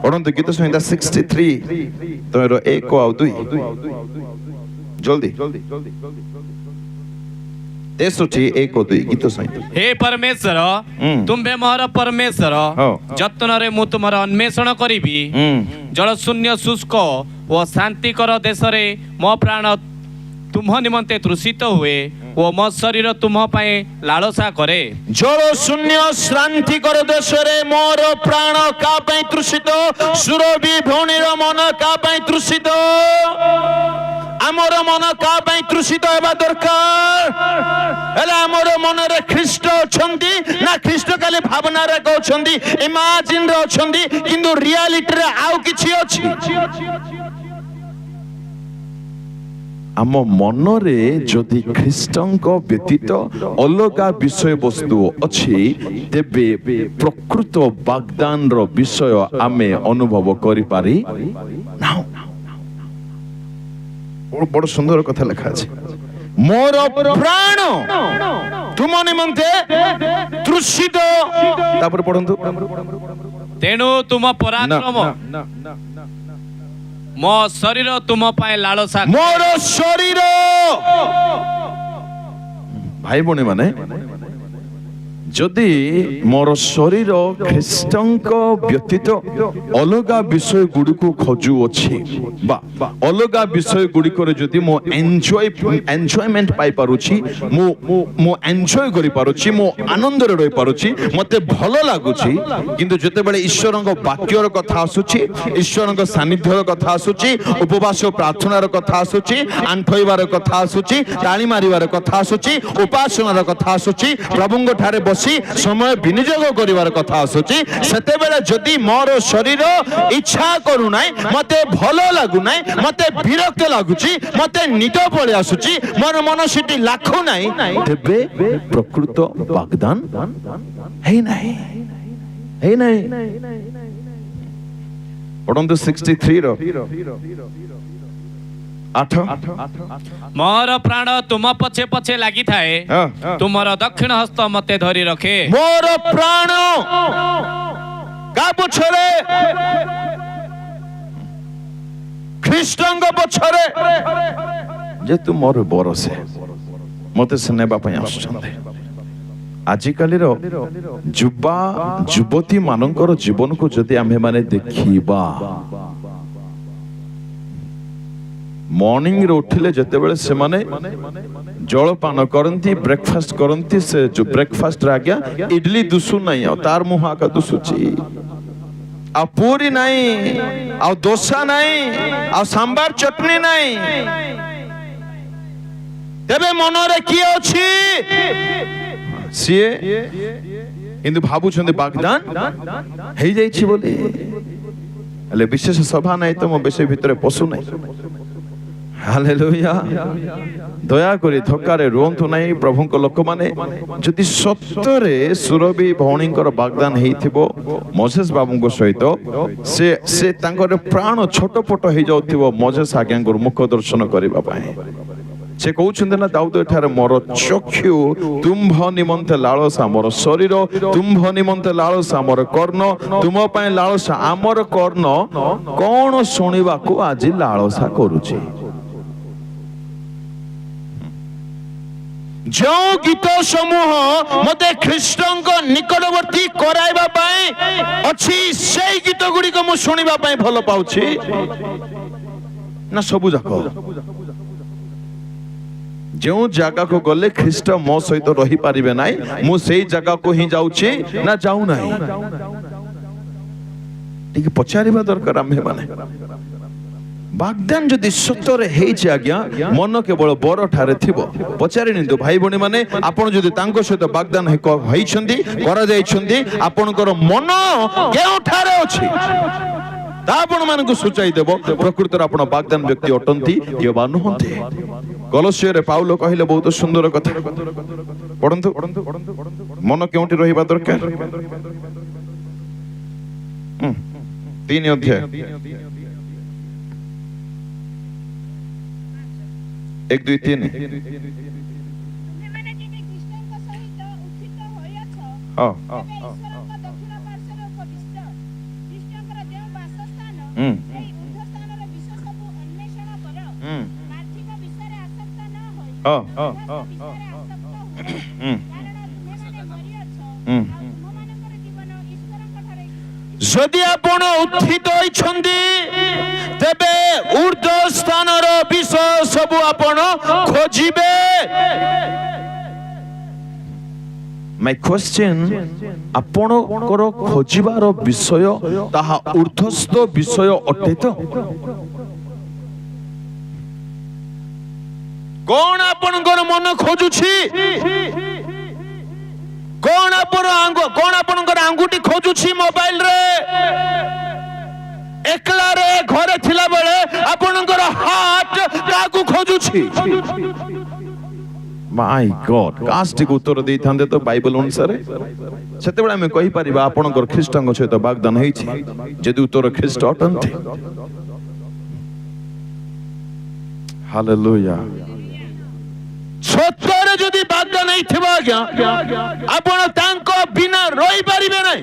ପଢନ୍ତୁ ଗୀତ ସଂହିତା 63 ତୋର 1 ଆଉ 2 ଜଲ୍ଦି 63:1-2 ଗୀତ ସଂହିତା। हे परमेश्वर, तुम्भे मोर परमेश्वर, ଯତ୍ନରେ ମୁଁ ତୁମର ଅନ୍ୱେଷଣ କରିବି। ଜଳ ଶୂନ୍ୟ ଶୁଷ୍କ ଓ ଶାନ୍ତିକର ଦେଶରେ ମୋ ପ୍ରାଣ ତୁମ ନିମନ୍ତେ ତୃଷିତ ହୁଏ ଓ ମୋ ଶରୀର ତୁମ ପାଇଁ ଲାଳସା କରେ। ଜଳ ଶୂନ୍ୟ ଶାନ୍ତିକର ଦେଶରେ ମୋର ପ୍ରାଣ କା ପାଇଁ ତୃଷିତ? ସୁରଭି ଭଉଣୀର ମନ କା ପାଇଁ ତୃଷିତ? ଆମର ମନ କା ପାଇଁ ତୃଷିତ ହେବା ଦରକାର? ହେଲେ ଆମର ମନରେ ଖ୍ରୀଷ୍ଟ ଅଛନ୍ତି ନା ଖ୍ରୀଷ୍ଟ ଖାଲି ଭାବନାରେ ଅଛନ୍ତି, ଇମାଜିନରେ ଅଛନ୍ତି, କିନ୍ତୁ ରିଆଲିଟିରେ ଆଉ କିଛି ଅଛି? ଆମ ମନରେ ଯଦି ଖ୍ରୀଷ୍ଟଙ୍କ ବ୍ୟତୀତ ଅଲଗା ବିଷୟବସ୍ତୁ ଅଛି, ତେବେ ପ୍ରକୃତ ବାଗଦାନର ବିଷୟ ଆମେ ଅନୁଭବ କରିପାରି ନାହୁଁ। ବଡ ସୁନ୍ଦର କଥା ଲେଖା ଅଛି, ମୋର ପ୍ରାଣ ତୁମ ନିମନ୍ତେ ତୃଷିତ। ତାପରେ ପଢନ୍ତୁ, ତେଣୁ ତୁମ ପରାକ୍ରମ ମୋ ଶରୀର ତୁମ ପାଇଁ ଲାଳସା। ମୋର ଶରୀର, ଭାଇ ଭଉଣୀ ମାନେ যদি ମୋର ଶରୀର ଖ୍ରୀଷ୍ଟଙ୍କ ବ୍ୟତୀତ ଅଲଗା ବିଷୟ ଗୁଡ଼ିକୁ ଖୋଜୁଅଛି ବା ଅଲଗା ବିଷୟ ଗୁଡ଼ିକରେ ଯଦି ମୁଁ ଏନ୍ଜୟମେଣ୍ଟ ପାଇପାରୁଛି, ମୁଁ ଏନ୍ଜୟ କରିପାରୁଛି, ମୁଁ ଆନନ୍ଦରେ ରହିପାରୁଛି, ମୋତେ ଭଲ ଲାଗୁଛି, କିନ୍ତୁ ଯେତେବେଳେ ଈଶ୍ୱରଙ୍କ ବାକ୍ୟର କଥା ଆସୁଛି, ଈଶ୍ୱରଙ୍କ ସାନ୍ନିଧ୍ୟର କଥା ଆସୁଛି, ଉପବାସ ପ୍ରାର୍ଥନାର କଥା ଆସୁଛି, ଆଣ୍ଠୋଇବାର କଥା ଆସୁଛି, ତାଳି ମାରିବାର କଥା ଆସୁଛି, ଉପାସନାର କଥା ଆସୁଛି, ପ୍ରଭୁଙ୍କ ଠାରେ ବସି ସମୟ ବିନିଯୋଗ କରିବାର କଥା ଆସୁଛି, ସେତେବେଳେ ଯଦି ମୋର ଶରୀର ଇଚ୍ଛା କରୁନାହିଁ, ମତେ ଭଲ ଲାଗୁନାହିଁ, ମତେ ବିରକ୍ତ ଲାଗୁଛି, ମତେ ନିଦ ପଳେଇ ଆସୁଛି, ମୋର ମନ ସେଠି ଲାଖୁନାହିଁ, ତେବେ ପ୍ରକୃତ ବାଗଦାନ ହେଇନାହିଁ। ପଢନ୍ତୁ 63 ର 8। ମୋର ପ୍ରାଣ ତୁମ ପଛେ ପଛେ ଲାଗିଥାଏ, ତୁମର ଦକ୍ଷିଣ ହସ୍ତ ମତେ ଧରି ରଖେ। ମୋର ପ୍ରାଣ କା ପଛରେ? ଖ୍ରୀଷ୍ଟଙ୍କ ପଛରେ। ଯେହେତୁ ମୋର ବରସେ ମତେ ସେ ନେବା ପାଇଁ ଆସୁଛନ୍ତି। ଆଜିକାଲିର ଯୁବତୀ ମାନଙ୍କର ଜୀବନକୁ ଯଦି ଆମ୍ଭେମାନେ ଦେଖିବା, ମର୍ଣ୍ଣିଂରେ ଉଠିଲେ ଯେତେବେଳେ ସେମାନେ ଜଳପାନ କରନ୍ତି, ବ୍ରେକଫାଷ୍ଟ କରନ୍ତି, ସେ ଯୋଉ ବ୍ରେକଫାଷ୍ଟରେ ଆଜ୍ଞା ଇଡଲି ଦୁଷୁ ନାହିଁ, ଆଉ ତାର ମୁହଁ ଆକା ଦୁଷୁଛି, ଆଉ ପୁରୀ ନାହିଁ, ଆଉ ଦୋସା ନାହିଁ, ଆଉ ସାମ୍ବାର ଚଟଣି ନାହିଁ, ତେବେ ମନରେ କିଏ ଅଛି? ସିଏ କିନ୍ତୁ ଭାବୁଛନ୍ତି ବାଗଦାନ ହେଇଯାଇଛି ବୋଲି। ହେଲେ ବିଶେଷ ସଭା ନାହିଁ ତ ମୁଁ ବେଶୀ ଭିତରେ ପଶୁ ନାହିଁ। ହାଲେଲୁୟା। ଦୟାକରି ଧକ୍କାରେ ରୁହନ୍ତୁ ନାହିଁ ପ୍ରଭୁଙ୍କ ଲୋକମାନେ। ଯଦି ସତରେ ସୁରଭି ଭଉଣୀଙ୍କର ବାଗଦାନ ହେଇଥିବ ମୋଜେସ ବାବୁଙ୍କ ସହିତ, ସେ ତାଙ୍କର ପ୍ରାଣ ଛଟପଟ ହେଇଯାଉଥିବ ମୋଜେସ ଆଜ୍ଞାଙ୍କର ମୁଖ ଦର୍ଶନ କରିବା ପାଇଁ। ସେ କହୁଛନ୍ତି ନା ଦାଉଦ ଏଠାରେ, ମୋର ଚକ୍ଷୁ ତୁମ୍ଭ ନିମନ୍ତେ ଲାଳସା, ମୋର ଶରୀର ତୁମ୍ଭ ନିମନ୍ତେ ଲାଳସା, ମୋର କର୍ଣ୍ଣ ତୁମ ପାଇଁ ଲାଳସା। ଆମର କର୍ଣ୍ଣ କଣ ଶୁଣିବାକୁ ଆଜି ଲାଳସା କରୁଛି? ଯେଉଁ ଗୀତ ସମୂହ ମତେ ଖ୍ରୀଷ୍ଟଙ୍କ ନିକଟବର୍ତ୍ତୀ କରାଇବା ପାଇଁ ଅଛି, ସେଇ ଗୀତ ଗୁଡ଼ିକ ମୁଁ ଶୁଣିବା ପାଇଁ ଭଲ ପାଉଛି ନା ସବୁ ଯାକ? ଯେଉଁ ଜାଗାକୁ ଗଲେ ଖ୍ରୀଷ୍ଟ ମୋ ସହିତ ରହିପାରିବେ ନାହିଁ, ମୁଁ ସେଇ ଜାଗାକୁ ହିଁ ଯାଉଛି ନା ଯାଉନାହିଁ? ଟିକେ ପଚାରିବା ଦରକାର ଆମ୍ଭେମାନେ। ବାଗଦାନ ଯଦି ସତରେ ହେଇଛି ଆଜ୍ଞା, ମନ କେବଳ ବର ଠାରେ ଥିବ। ପଚାରି ନିଅନ୍ତୁ ଭାଇ ଭଉଣୀ ମାନେ, ଆପଣ ଯଦି ତାଙ୍କ ସହିତ ବାଗଦାନ ହେଇଛନ୍ତି, କରାଯାଇଛନ୍ତି, ଆପଣଙ୍କର ମନ କେଉଁଠାରେ ଅଛି? ତା ଆପଣ ମାନଙ୍କୁ ସୂଚାଇ ଦେବ ପ୍ରକୃତରେ ଆପଣ ବାଗଦାନ ବ୍ୟକ୍ତି ଅଟନ୍ତି କିଏ ବା ନୁହନ୍ତି। କଲୋସିୟରେ ପାଉଲ କହିଲେ ବହୁତ ସୁନ୍ଦର କଥା, ପଢନ୍ତୁ। ମନ କେଉଁଠି ରହିବା ଦରକାର? 3 ଅଧ୍ୟାୟ 1, 2, 3। ତୁମେମାନେ ଯେବେ ଖ୍ରୀଷ୍ଟଙ୍କ ସହିତ ଉତ୍ଥିତ ହୋଇଅଛ, ହଁ ତେବେ ଈଶ୍ୱରଙ୍କ ଦକ୍ଷିଣ ପାର୍ଶ୍ୱରେ ଉପବିଷ୍ଟ ଖ୍ରୀଷ୍ଟଙ୍କର ଯେଉଁ ବାସସ୍ଥାନ, ସେହି ଊର୍ଦ୍ଧ୍ୱ ସ୍ଥାନର ବିଷୟ ସବୁ ଅନ୍ୱେଷଣ କର। ପାର୍ଥିବ ବିଷୟରେ ଆସକ୍ତ ନ ହୋଇ ଉର୍ଦ୍ଧ୍ୱସ୍ଥ ବିଷୟରେ ଆସକ୍ତ ହୁଅ। କାରଣ ତୁମେମାନେ ମରିଅଛ, ଆଉ ତୁମମାନଙ୍କର ଜୀବନ ଈଶ୍ୱରଙ୍କ ଠାରେ। ଯଦି ଆପଣ ଉତ୍ଥିତ ହୋଇଛନ୍ତି, ତେବେ ଊର୍ଦ୍ଧ୍ୱ ସ୍ଥାନର ବିଷୟ ସବୁ ଆପଣ ଖୋଜିବେ। My question, ଆପଣଙ୍କର ଖୋଜିବାର ବିଷୟ ତାହା ଊର୍ଦ୍ଧ୍ୱସ୍ଥ ବିଷୟ ଅଟେ ତ? କଣ ଆପଣଙ୍କର ମନ ଖୋଜୁଛି? କଣ ଆପଣଙ୍କର ଆଙ୍ଗୁଠି ଖୋଜୁଛି ମୋବାଇଲରେ? ଏକଲାରେ ଘରେ ଥିଲା ବେଳେ ଆପଣଙ୍କର ହାର୍ଟ କାହାକୁ ଖୋଜୁଛି? ମାଇ ଗଡ୍, କାଶ ଟିକେ ଉତ୍ତର ଦେଇଥାନ୍ତେ ତ ବାଇବଲ ଅନୁସାରେ, ସେତେବେଳେ ଆମେ କହିପାରିବା ଆପଣଙ୍କର ଖ୍ରୀଷ୍ଟଙ୍କ ସହିତ ବାଗଦାନ ହେଇଛି, ଯଦି ଉତ୍ତର ଖ୍ରୀଷ୍ଟ ଅଟନ୍ତି। ହାଲେଲୁୟା। ସତରେ ଯଦି ବାଗଦାନ ହେଇଥିବ ଆଜ୍ଞା, ଆପଣ ତାଙ୍କ ବିନା ରହିପାରିବେ ନାହିଁ।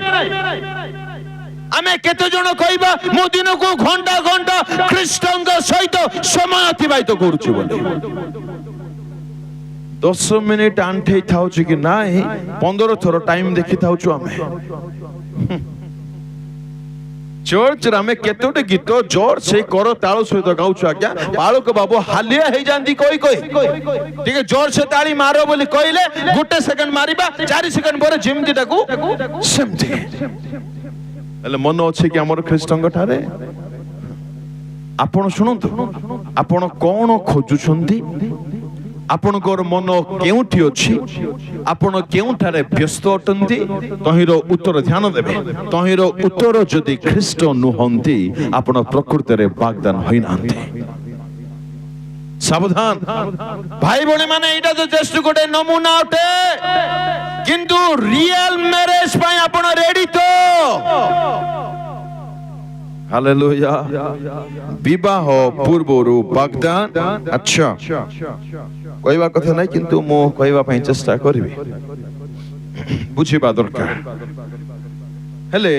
ଆମେ କେତେ ଜଣ କହିବା ମୁଁ ଦିନକୁ ଘଣ୍ଟା ଘଣ୍ଟା ଖ୍ରୀଷ୍ଟଙ୍କ ସହିତ ସମୟ ଅତିବାହିତ କରୁଛୁ ବୋଲି? 10 ମିନିଟ ଆଣ୍ଠେଇ ଥାଉଛୁ କି ନାଇଁ 15 ଥର ଟାଇମ ଦେଖି ଥାଉଛୁ ଆମେ ଚର୍ଚ୍ଚରେ ଆମେ କେତୋଟି ଗୀତ ଜୋର ସେ କର ତାଳ ସହିତ ଗାଉଛୁ ଆଜ୍ଞା ବାଳକ ବାବୁ ହାଲିଆ ହେଇଯାନ୍ତି କହି ଟିକେ ଜୋର ସେ ତାଳି ମାର ବୋଲି କହିଲେ 1 ସେକେଣ୍ଡ ମାରିବା 4 ସେକେଣ୍ଡ ପରେ ଯେମିତି ତାକୁ ସେମିତି ହେଲେ ମନ ଅଛି କି ଆମର ଖ୍ରୀଷ୍ଟଙ୍କ ଠାରେ ଆପଣ ଶୁଣନ୍ତୁ ଆପଣ କଣ ଖୋଜୁଛନ୍ତି ଆପଣଙ୍କର ମନ କେଉଁଠି ଅଛି ଆପଣ କେଉଁଠାରେ ବ୍ୟସ୍ତ ଅଟନ୍ତି ତହିଁର ଉତ୍ତର ଧ୍ୟାନ ଦେବେ ତହିଁର ଉତ୍ତର ଯଦି ଖ୍ରୀଷ୍ଟ ନୁହନ୍ତି ଆପଣ ପ୍ରକୃତରେ ବାଗଦାନ ହୋଇନାହାନ୍ତି ସାବଧାନ ଭାଇ ଭଉଣୀ ମାନେ ଏଇଟା ତ ଜଷ୍ଟ ଗୋଟେ ନମୁନା ଅଟେ କିନ୍ତୁ ରିଏଲ ମ୍ୟାରେଜ ପାଇଁ ଆପଣ ରେଡି ତ ହାଲେଲୁୟା ବିବାହ ପୂର୍ବରୁ ବାଗଦାନ ଆଚ୍ଛା କହିବା କଥା ନାହିଁ କିନ୍ତୁ ମୁଁ କହିବା ପାଇଁ ଚେଷ୍ଟା କରିବି ବୁଝିବା ଦରକାର ହେଲେ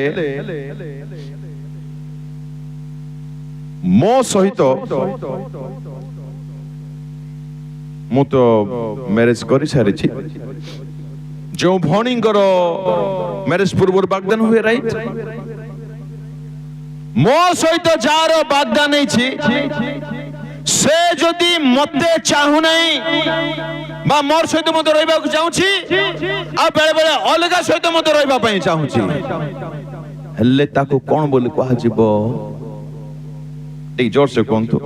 ମୋ ସହିତ ମୁଁ ତ ମ୍ୟାରେଜ କରି ସାରିଛି ଯେଉଁ ଭଉଣୀଙ୍କର ମ୍ୟାରେଜ ପୂର୍ବରୁ ବାଗଦାନ ହୁଏ ରାଇଟ୍ ମୋ ସହିତ ଯାହାର ବାଗଦାନ ହେଇଛି ସେ ଯଦି ମତେ ଚାହୁଁ ନାହିଁ ବା ମୋର ସହିତ ମତେ ରହିବାକୁ ଚାହୁଁଛି ଆଉ ବେଳେ ବେଳେ ଅଲଗା ସହିତ ମତେ ରହିବା ପାଇଁ ଚାହୁଁଛି ହେଲେ ତାକୁ କଣ ବୋଲି କୁହାଯିବ ଟିକେ ଜୋର ସେ କୁହନ୍ତୁ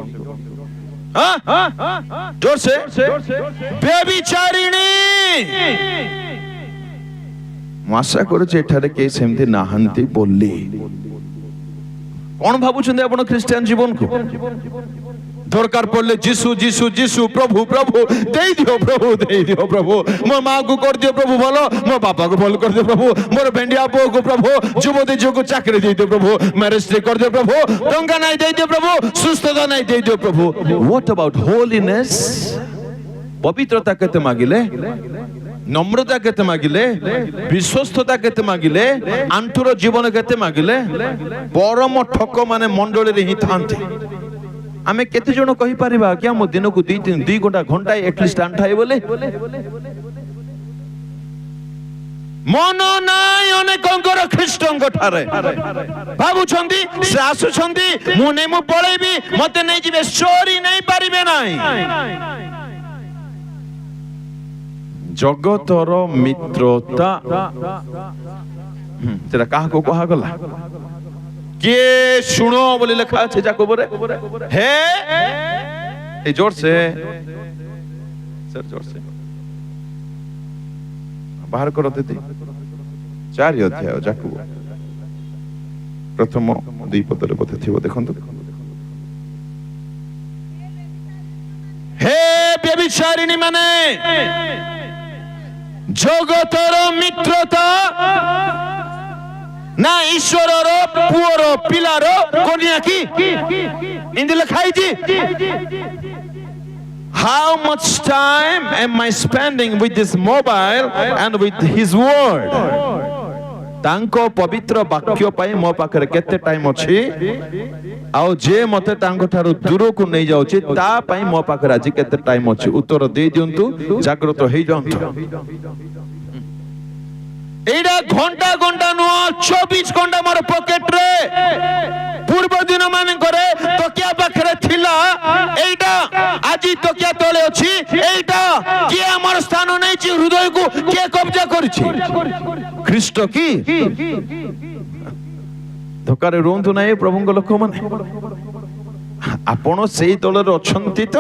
ଜୋର ସେ ବ୍ୟଭିଚାରିଣୀ ମୁଁ ଆଶା କରୁଛି ଏଠାରେ କେହି ସେମିତି ନାହାନ୍ତି ବୋଲି କଣ ଭାବୁଛନ୍ତି ଆପଣ ଖ୍ରୀଷ୍ଟିଆନ ଜୀବନକୁ ଦରକାର ପଡିଲେ ଯୀଶୁ ଯୀଶୁ ଯୀଶୁ ପ୍ରଭୁ ପ୍ରଭୁ ଦେଇଦିଅ ପ୍ରଭୁ ମୋ ମାକୁ କରିଦିଅ ପ୍ରଭୁ ଭଲ ମୋ ବାପାକୁ ଭଲ କରିଦିଅ ପ୍ରଭୁ ମୋର ଭେଣ୍ଡିଆ ପୁଅକୁ ପ୍ରଭୁ ଯୁବତୀ ଝିଅକୁ ଚାକିରି ଦେଇଦିଅ ପ୍ରଭୁ ମ୍ୟାରେଜ କରିଦିଅ ପ୍ରଭୁ ଟଙ୍କା ନାଇଁ ଦେଇଦିଅ ପ୍ରଭୁ ସୁସ୍ଥତା ନାଇଁ ଦେଇଦିଅ ପ୍ରଭୁ ହ୍ୱାଟ ଆବାଉଟ ହୋଲିନେସ୍ ପବିତ୍ରତା କେତେ ମାଗିଲେ নম্রতা কেতে মাগিলে বিশ্বস্ততা কেতে মাগিলে আন্ঠুর জীবন কেতে মাগিলে পরম ঠক মানে মন্ডলী হি থান্তে আমি কেতে জন কহি পারিবা কি মো দিনকু 2 ঘন্টা এটলিস্ট আন্ঠাই বলে মন নাই অনেকঙ্কর খ্রিস্টঙ্ক ঠারে ভাবুছন্তি সে আসুছন্তি মু নেই মু পড়াইবি মতে নেই যাবে চোরি নেই পারিবে নাই জগতর মিত্রতা সেটা কাহাকে কুহা গলা কে শুনো বলে লেখা আছে যাকোবরে হে এই জোর সে স্যার জোর সে বাহার করো দিদি 4 অধ্যায় যাকোব প্রথম 2 পদরে কথা থিব দেখন্তু হে ব্যভিচারিণী মানে জগতর মিত্রতা না ঈশ্বরর পুଅର ପିଲାର କନ୍ୟା କି ଇନ୍ତି ଲେଖା ହେଇଛି How much time am I spending with this mobile and with his word? ତାଙ୍କ ପବିତ୍ର ବାକ୍ୟ ପାଇଁ ମୋ ପାଖରେ କେତେ ଟାଇମ ଅଛି ଆଉ ଯେ ମତେ ତାଙ୍କ ଠାରୁ ଦୂରକୁ ନେଇ ଯାଉଛି ତା ପାଇଁ ମୋ ପାଖରେ ଆଜି କେତେ ଟାଇମ ଅଛି ଉତ୍ତର ଦେଇ ଦିଅନ୍ତୁ ଜାଗ୍ରତ ହେଇ ଯାଆନ୍ତୁ এইটা ঘন্টা ঘন্টা নুহ 24 ঘন্টা মোর পকেট রে পূর্ব দিন মানে করে তকিয়া পাখরে থিলা এইটা আজি তকিয়া তলে ଅଛି এইটা কি আমার স্থান নেইছি হৃদয়কু কে কবজা করেছি খ্রিস্ট কি ধোকারে রুহନ୍ତୁ নাই প্রভুଙ୍କ লোক মানে ଆପଣ ସେଇ ଦଳରେ ଅଛନ୍ତି ତ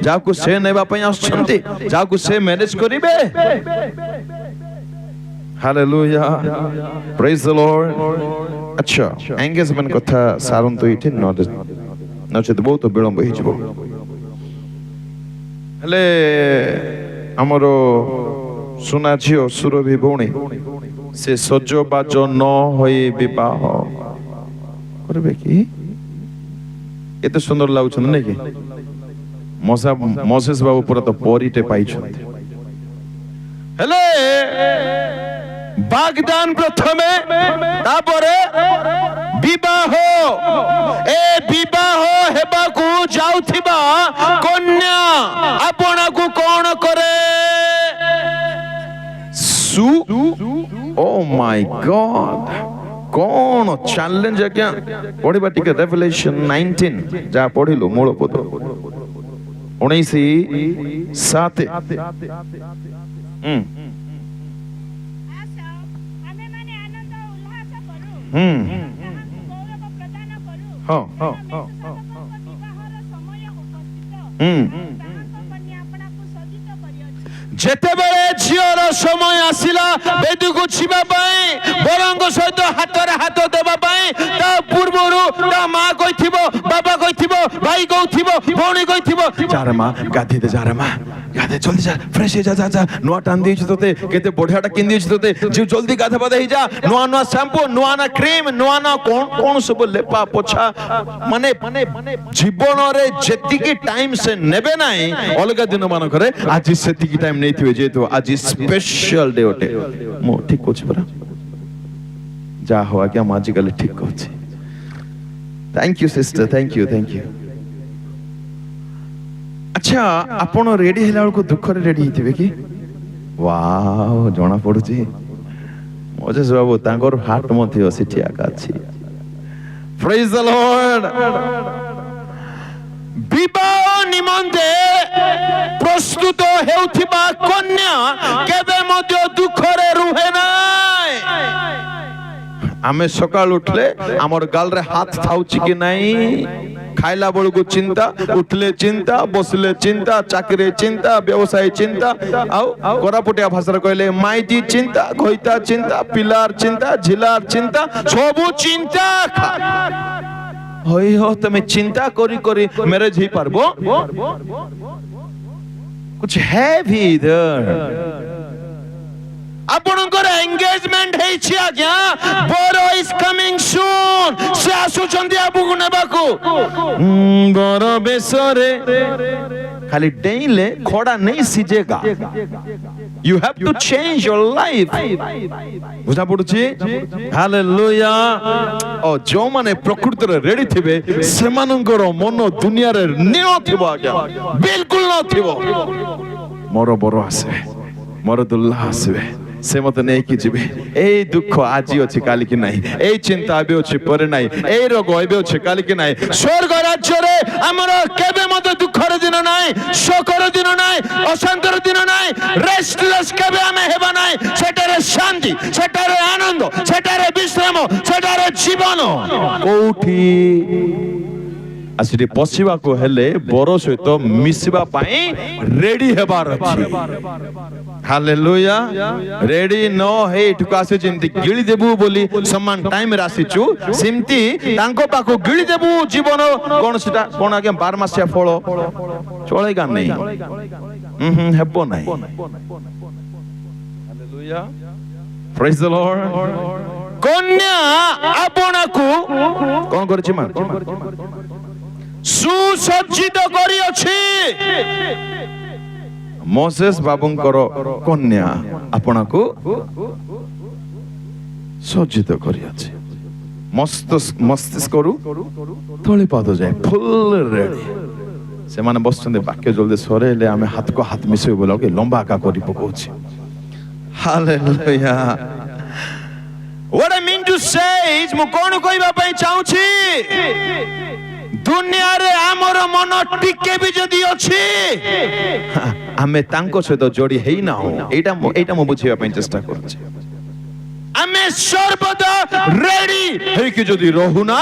ଯାହାକୁ ସେ ନେବା ପାଇଁ ଆସୁଛନ୍ତି ଯାହାକୁ ସେ ମ୍ୟାନେଜ କରିବେ Hallelujah. Praise the Lord. अच्छा एंगेजमेंट कथा सारंतु इठी नचेत बहुत विलंब हो जिवो हेले हमरो सुना झियो सुरभि भौणी से सजबाज न होई विवाह करबे की एते सुंदर लागुछन नै की मोसेस बाबू पूरा तो परिटे पाइछन हेले বাগদান প্রথমে তারপরে বিবাহ এ বিবাহ হেবাকু যাউথিবা কন্যা আপনাকু কোন করে माय गॉड कौन चैलेंज आज्ञा पढ़िबा टिके रेवलेशन 19 जा पढ़िलो मूल पद 19:7 जेतेबेले झियर समय आसिला बेदी को छिबा पाए बरंग सहित हाथ रे हाथ देबा पाए ता पूर्वरु ता मां कहिथिबो बाबा कहिथिबो भाई कहिथिबो भौणी कहिथिबो चार मां गाधी दे चार मां गाधे जल्दी जा फ्रेश जा जा जा नुआ टान दी तोते केते बढ़ियाटा किन दी तोते जे जल्दी गाधा पाधा ही जा नुआ नुआ शैम्पू नुआ ना क्रीम नुआ ना कोन सब लेपा पोछा माने जीवन रे जेतिकी टाइम से नेबे नाही अलगा दिन मान करे आज सेतिकी टाइम नै थिवे जे तो आज स्पेशल डे ओटे मो ठीक कोछ परा जा होआ क्या माजी गले ठीक कोछ thank you sister thank you अच्छा आपण रेडी हैला को दुख रे रेडी हिथिबे की वाओ जोना पडुची मोजेस बाबू तांगर हार्ट मथि असिठी आकाछि प्रेज द लॉर्ड विवाह निमंते प्रस्तुत हेउथिबा कन्या केबे मध्य दुख रे रुहे नाय आमे सकाळ उठले हमर गाल रे हाथ थाउची कि नाही खाइला बेलू को चिंता उठले चिंता बसले चिंता चाकरी चिंता व्यवसाय चिंता आउ कोरापुटिया भाषा कहले माइटी चिंता घइता चिंता पिलार चिंता झिलार चिंता सबु चिंता होई हो तमे चिंता करी करी मैरिज ही पारबो कुछ है भी इधर आपनकर एंगेजमेंट हेछि आज्ञा बोरो इज कमिंग सून से आसुचंदी आपको नेबाको बोरो बेसरे खाली डेइले खोड़ा नहीं सिजेगा you have to change your life बुझा पड़ुची हालेलुया ओ जो माने प्रकृति रे रेडी थिबे सेमानंकर मन दुनिया रे नियो थिबो आज्ञा बिल्कुल न थिबो मोर बरो आसे मोर दुल्ला आसे से मत नहीं कि जीवे ए दुख आज अछि काली कि नाही ए चिंता आबे अछि पर नाही ए रोग आबे अछि काली कि नाही स्वर्ग राज्य रे हमर केबे मत दुख रे दिन नाही शोक रे दिन नाही अशांत रे दिन नाही रेस्टलेस केबे हमें हेबा नाही सेटारे शांति सेटारे आनंद सेटारे विश्राम सेटारे जीवन कोठी आसिटी पसिबा को हेले बरो सहित मिसिबा पई रेडी हेबार अछि हालेलुया रेडी नो हे ठुका से जिंती गिळी देबु बोली समान टाइम रासिचु सिमती तांको पाको गिळी देबु जीवन कोन सेटा कोन आगे 12 मासिया फळ चलेगा नहीं हेबो नहीं हालेलुया प्रेज द लॉर्ड कन्या आपनाकू कोन करछि मा सुसज्जित करी अछि मोसेस बाबुंकर कन्या आपनाकू सज्जित करी अछि मस्तिष्क करू तळे पाद जाय फुल रेडी से माने बसचंदे बाक्य जल्दी सरेले आमे हाथ को हाथ मिसे बोलो के लंबा का करी पकोछि hallelujah What I mean to say is मु कोन कहबा पई चाहूछि दुनिया रे हमर मन टिके भी जदी अछि आमे तांको सहित जोड़ी हेई ना हो एटा मु बुझिबा पई चेष्टा करछि आमे सर्वदा रेडी हे कि जदी रहु ना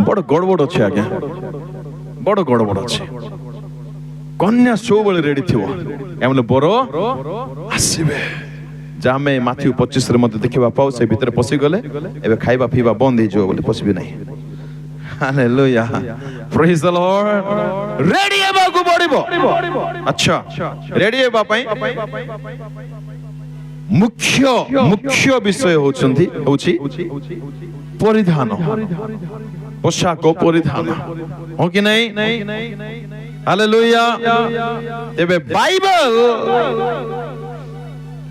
बड़ गड़बड़ अछि आज्ञा बड़ गड़बड़ अछि कन्या सो बळे रेडी थिवो एमले बरो आसीबे जामे माथ्यू 25 रे मते देखिबा पाउ से भीतर पसी गले एबे खाइबा पीबा बंद हे जो बोले पसिबे नहीं hallelujah praise the Lord ready हेबा को पड़िबो अच्छा रेडी हेबा पई मुख्य विषय होछि परिधान पोशाक परिधान हो कि नहीं हालेलुया तेबे बाइबल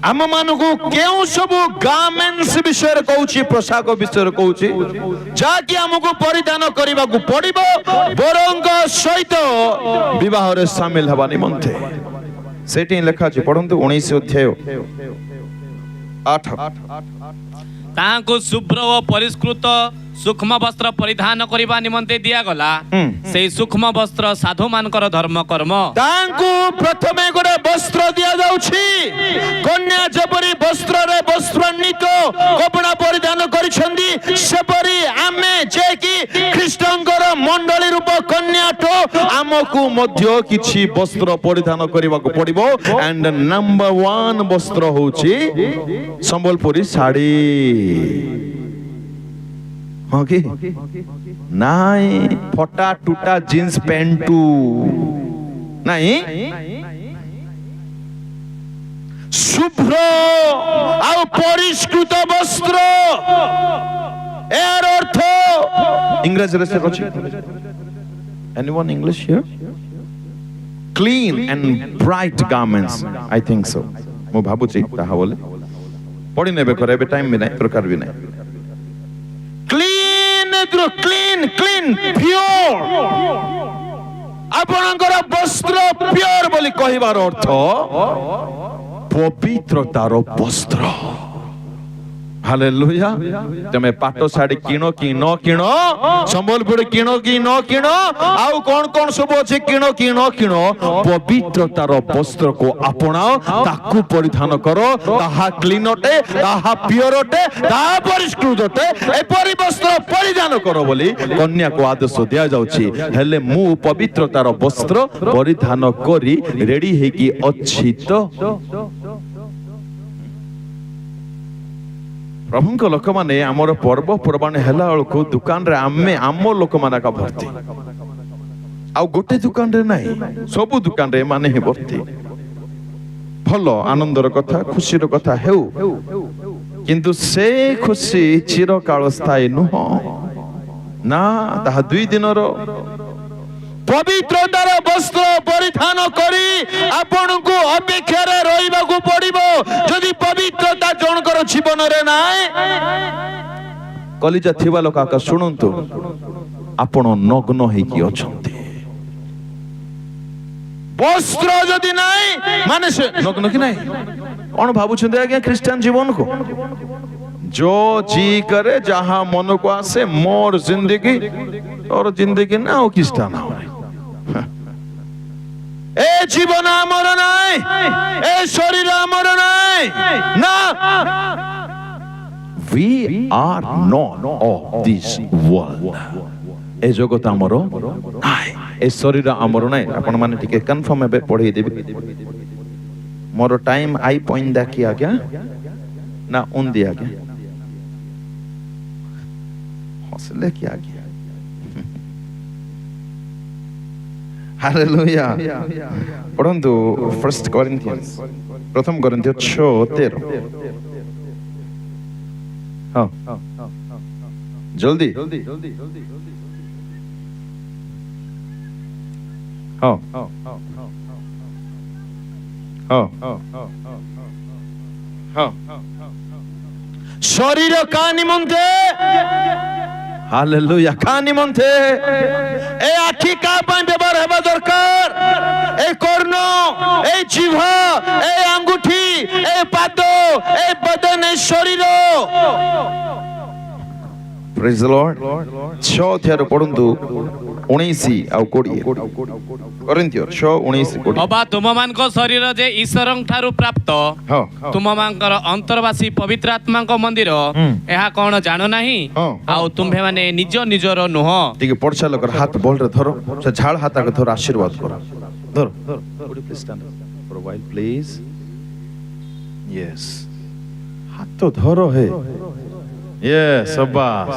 आम मानकु केउ सब गार्मेंट्स विषय रे कहूची पोशाक विषय रे कहूची जाकी हमकु परिधान करबा को पड़िबो बरंग सहित विवाह रे शामिल हबा निमंते सेठी लिखा अछि पढंतु 19 अध्याय 8 ତାହାଙ୍କୁ ଶୁଭ୍ର ଓ ପରିଷ୍କୃତ ସୂକ୍ଷ୍ମ ବସ୍ତ୍ର ପରିଧାନ କରିବା ନିମନ୍ତେ ଦିଆଗଲା। ସେଇ ସୂକ୍ଷ୍ମ ବସ୍ତ୍ର ସାଧୁମାନଙ୍କର ଧର୍ମ କର୍ମ। ତାଙ୍କୁ ପ୍ରଥମେ ଗୋଟେ ବସ୍ତ୍ର ଦିଆଯାଉଛି। କନ୍ୟା ଯେପରି ବସ୍ତ୍ରରେ ବସ୍ତ୍ରାନ୍ୱିତ କପଡ଼ା ପରିଧାନ କରିଛନ୍ତି, ସେପରି ଆମେ ଯେ କି ଖ୍ରୀଷ୍ଟଙ୍କର ମଣ୍ଡଳୀ ରୂପ କନ୍ୟାଠୁ ଆମକୁ ମଧ୍ୟ କିଛି ବସ୍ତ୍ର ପରିଧାନ କରିବାକୁ ପଡିବ। ଆଣ୍ଡ ନମ୍ବର 1 ବସ୍ତ୍ର ହଉଛି ସମ୍ବଲପୁରୀ ଶାଢ଼ୀ। ହଁ କି ନାଇଁ ଫଟା ଟୁଟା ଜିନ୍ସ ପ୍ୟାଣ୍ଟ ନାଇଁ, ଶୁଭ୍ର ଆଉ ପରିଷ୍କୃତ ବସ୍ତ୍ର। ଏହାର ଅର୍ଥ ଇଂରାଜୀରେ ସେ ଅଛି। Anyone English here? Clean and bright garments. I think so. ମୁଁ ଭାବୁଛି ତାହା ବୋଲେ ପଢି ନେବେ କରେ, ଏବେ ଟାଇମ ବି ନାହିଁ, ଦରକାର ବି ନାହିଁ। Clean pure. ଆପଣଙ୍କର ବସ୍ତ୍ର ପିଓର ବୋଲି କହିବାର ଅର୍ଥ ପବିତ୍ରତାର ବସ୍ତ୍ର। ହାଲେଲୁୟା। ତମେ ପାଟ ଶାଢ଼ୀ କିଣ କି ନ କିଣ, ସମ୍ବଲପୁରୀ କିଣ କି ନ କିଣ, ଆଉ କଣ କଣ ସବୁ ଅଛି କିଣ କି ନ କିଣ, ପବିତ୍ରତାର ବସ୍ତ୍ରକୁ ଆପଣାଅ, ତାକୁ ପରିଧାନ କର। ତାହା କ୍ଲିନ୍ ଅଟେ, ତାହା ପିଓର ଅଟେ, ତାହା ପରିଷ୍କୃତ ଅଟେ। ଏପରି ବସ୍ତ୍ର ପରିଧାନ କର ବୋଲି କନ୍ୟାକୁ ଆଦେଶ ଦିଆଯାଉଛି। ହେଲେ ମୁଁ ପବିତ୍ରତାର ବସ୍ତ୍ର ପରିଧାନ କରି ରେଡି ହେଇକି ଅଛି ତ? ପ୍ରଭୁଙ୍କ ଲୋକମାନେ ଆମର ପର୍ବପର୍ବାଣି ହେଲା ବେଳକୁ ଦୋକାନରେ ଆମ ଲୋକମାନେ ଭର୍ତ୍ତି, ଆଉ ଗୋଟେ ଦୋକାନରେ ନାହିଁ, ସବୁ ଦୋକାନରେ ଏମାନେ ହିଁ ଭର୍ତ୍ତି। ଭଲ ଆନନ୍ଦର କଥା, ଖୁସିର କଥା ହେଉ, କିନ୍ତୁ ସେ ଖୁସି ଚିରକାଳ ସ୍ଥାୟୀ ନୁହଁ ନା, ତାହା 2 ଦିନର। ପବିତ୍ରତାର ବସ୍ତ୍ର ପରିଧାନ କରି ଆପଣଙ୍କୁ ଅପେକ୍ଷାରେ ରହିବାକୁ ପଡିବ। ଯଦି ପବିତ୍ରତା ଜଣଙ୍କର ଜୀବନରେ ନାହିଁ, କଲିଜା ଥିବା ଲୋକ ଆକା ଶୁଣନ୍ତୁ, ଆପଣ ନଗ୍ନ ହେଇକି ଅଛନ୍ତି। ବସ୍ତ୍ର ଯଦି ନାହିଁ ମାନେ ସେ ନଗ୍ନ କି ନାହିଁ? କଣ ଭାବୁଛନ୍ତି ଆଜ୍ଞା ଖ୍ରୀଷ୍ଟିଆନ ଜୀବନକୁ? जो जी करे जहां मन को आसे, मोर जिंदगी और जिंदगी ना हो किस्ता ना हो। ए जीवन आमर नाई, ए शरीर आमर नाई ना। We are not of this world. ए जगत आमर नाई, ए शरीर आमर नाई। अपन माने टिके कंफर्म है पढ़े देबे। मोर टाइम आई पॉइंट देखि आ गया ना उन दिया गया, हौसले किया गया। हालेलुया। पढ़ंतु 1 Corinthians, प्रथम कोरिन्थियो 6:13। हाँ जल्दी हाँ हाँ हाँ शरीर का निमंते, हालेलुया, का निमंते ए आखि का ପାଇଁ ବ୍ୟବହାର ହେବା ଦରକାର। ଏ କର୍ଣ୍ଣ, ଏ ଜିହ୍ବା, ଏ ଆଙ୍ଗୁଠି, ଏ ପାଦ, ଏ ବଦନ, ଏ ଶରୀର। Praise the Lord. 6 अध्याय पढ़ंतु 19 ଆଉ 20। कोरिन्थियो 6:19-20। ଅବା ତୁମମାନଙ୍କ ଶରୀର ଯେ ଈଶ୍ୱରଙ୍କ ଠାରୁ ପ୍ରାପ୍ତ, ହଁ ତୁମମାନଙ୍କର ଅନ୍ତର୍ବାସୀ ପବିତ୍ର ଆତ୍ମାଙ୍କ ମନ୍ଦିର, ଏହା କଣ ଜାଣ ନାହିଁ? ଆଉ ତୁମ୍ଭେମାନେ ନିଜ ନିଜର ନୁହଁ। ଟିକେ ପଡଛା ଲୋକର ହାତ ବୋଲରେ ଧର, ସେ ଝାଳ ହାତକୁ ଧର, ଆଶୀର୍ବାଦ କର। ଧର would you please stand for a while please? yes, ହାତ ଧର ହେ। yes, शाबाश।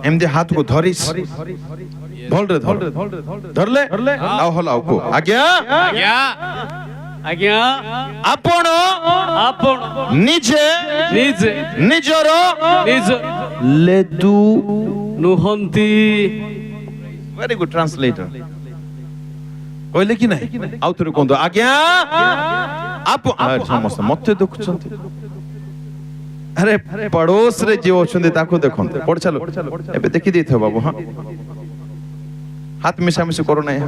ଏମିତି ହାତକୁ ଧରିସ୍, ଭଲରେ ଧର, ଧରଲେ ଆଉ ହଲାଉ କୋ ଆଜ୍ଞା ଆଜ୍ଞା ଆଜ୍ଞା ଆପଣ ଆପଣ ନିଜେ ନିଜେ ନିଜର ନିଜ ଲେଦୁ ନୁହନ୍ତି। very good translator। କହିଲେ କି ନାହିଁ? ଆଉ ଥରେ କୁହନ୍ତୁ ଆଜ୍ଞା ଆପଣ। ସମସ୍ତେ ମତେ ଦେଖୁଛନ୍ତି, ଆରେ ପଡୋଶ ରେ ଯିଏ ଅଛନ୍ତି ତାକୁ ଦେଖନ୍ତୁ। ପଢ ଚାଲ, ଏବେ ଦେଖି ଦେଇଥିବ ବାବୁ। ହଁ ହାତ ମିଶାମିଶି କରୁ ନାହିଁ,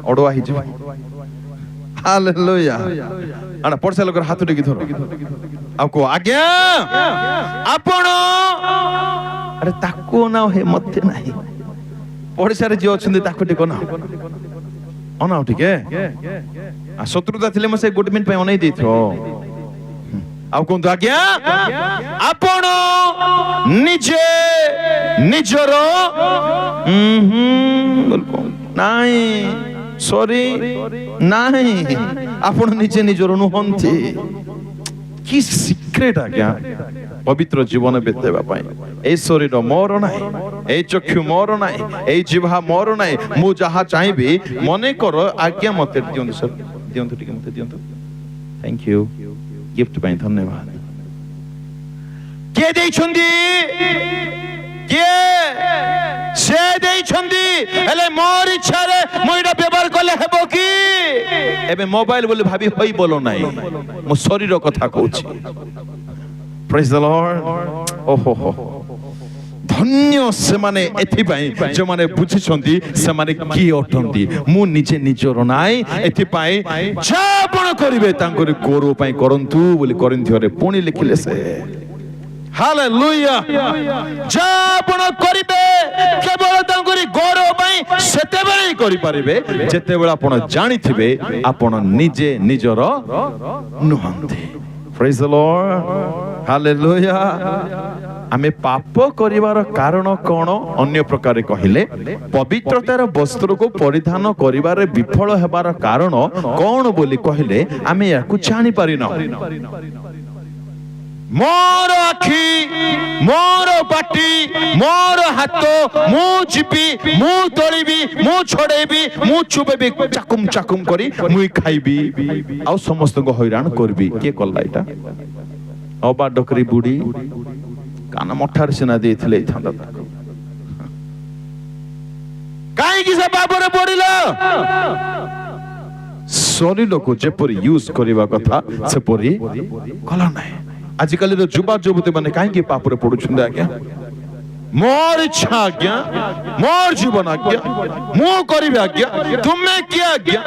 ଅଡୁଆ ହେଇଯିବ। ହାଲେଲୁୟା। ଆଣା ପଡିଶା ଲୋକର ହାତ ଟେକି ଧର ଆଉ କୁହ ଆଜ୍ଞା ଆପଣ। ଆରେ ତାକୁ ନା ହେ ମତେ ନାହିଁ, ପଡିଶାରେ ଯିଏ ଅଛନ୍ତି ତାକୁ ଟିକେ ନା ଅନାଅ ଟିକେ। ଶତ୍ରୁତା ଥିଲେ ମୁଁ ସେ ଗୋଟେ ମିନିଟ ପାଇଁ ଅନେଇ ଦେଇଥିବ। ଆଉ କୁହନ୍ତୁ ଆଜ୍ଞା ଆପଣ ନିଜେ ନିଜର ନାଇଁ ସରି ନାଇଁ ଆପଣ ନିଜେ ନିଜର ନୁହନ୍ତି। କି ସିକ୍ରେଟ ଆଜ୍ଞା ପବିତ୍ର ଜୀବନ ବିତେଇବା ପାଇଁ। এই শরীর মোর নাই, এই চক্ষু মোর নাই, এই জিহ্বা মোর নাই। মু যাহা চাইবি মনে কর আজ্ঞা মতে দিয়ন্তু স্যার, দিয়ন্তু টিকে মতে দিয়ন্তু। থ্যাংক ইউ গিফট পাই ধন্যবাদ। কে দেইছন্তি? কে সে দেইছন্তি? হেলে মোর ইচ্ছারে মু এটা ব্যবহার করলে হেব কি? এবে মোবাইল বলে ভাবি হই বলো নাই, মু শরীর কথা কହୁছি। Praise the Lord. ওহো হো ধন্য সেমানে এথিপাই যেমানে বুঝিছন্তি সেমানে কি অটন্তি। মু নিজে নিজর নাই, এথিপাই যা আপন করিবে তাঙ্করি গৌরব পাই করন্তু বলি করিন্থিয়রে পুনি লিখিলে সে। হালেলুয়া। যা আপন করিবে কেবল তাঙ্করি গৌরব পাই সেতেবেলে করি পারিবে যেতেবেলে আপন জানিথিবে আপন নিজে নিজর নুহন্তি। Praise the Lord. হালেলুয়া। ଆମେ ପାପ କରିବାର କାରଣ କଣ ଅନ୍ୟ ପ୍ରକାର କହିଲେ ପବିତ୍ରତାର ବସ୍ତ୍ରକୁ ପରିଧାନ କରିବାରେ ବିଫଳ ହେବାର କାରଣ କଣ ବୋଲି କହିଲେ ଆମେ ୟାକୁ ଜାଣିପାରିନା। ମୋର ଆଖି, ମୋର ପାଟି, ମୋର ହାତ, ମୁଁ ଯିବି, ମୁଁ ତୋଳିବି, ମୁଁ ଛଡେଇବି, ମୁଁ ଚୁବେବି, ଚାକୁମ ଚାକୁମ କରି ମୁଇଁ ଖାଇବି ଆଉ ସମସ୍ତଙ୍କୁ ହଇରାଣ କରିବି। କିଏ କଲା ଏଇଟା? ଅବା ଡକରି ବୁଢୀ କାନ ମଠାରେ ସିନା ଦେଇଥିଲେ ହେଇଥାନ୍ତା ତାକୁ। କାହିଁକି ସେ ପାପରେ ପଡିଲ? ଶରୀରକୁ ଯେପରି ୟୁଜ କରିବା କଥା ସେପରି କଲା ନାହିଁ। ଆଜିକାଲିର ଯୁବା ଯୁବତୀ ମାନେ କାହିଁକି ପାପରେ ପଡୁଛନ୍ତି ଆଜ୍ଞା? ମୋର ଇଚ୍ଛା ଆଜ୍ଞା, ମୋର ଜୀବନ ଆଜ୍ଞା, ମୁଁ କରିବି ଆଜ୍ଞା, ତୁମେ କିଏ ଆଜ୍ଞା?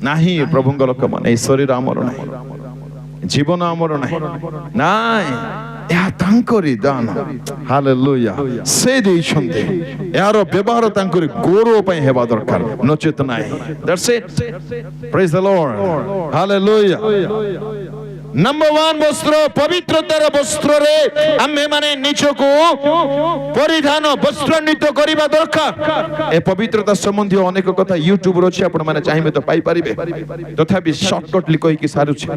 ନାହିଁ ପ୍ରଭୁଙ୍କ ଲୋକମାନେ, এই ଶରୀର ଆମର ନାହିଁ, ଜୀବନ ଆମର ନାହିଁ, ନାଇଁ ଏହା ତାଙ୍କରି ଦାନ। ହାଲେଲୁୟା। ସେ ଦେଇଛନ୍ତି, ଏହାର ବ୍ୟବହାର ତାଙ୍କରି ଗୌରବ ପାଇଁ ହେବା ଦରକାର, ନଚେତ ନାହିଁ। That's it. Praise the Lord. Hallelujah. Number 1 वस्त्र पवित्रतार वस्त्रे आमे माने निजको परिधान वस्त्रान्वित करिबा दरकार। ए पवित्रता संबंधी अनेक कथा यूट्यूब रो छै, आपण माने चाहिबे तो पाई परिबे। तथापि शॉर्टकट लिखै कि सारु छै।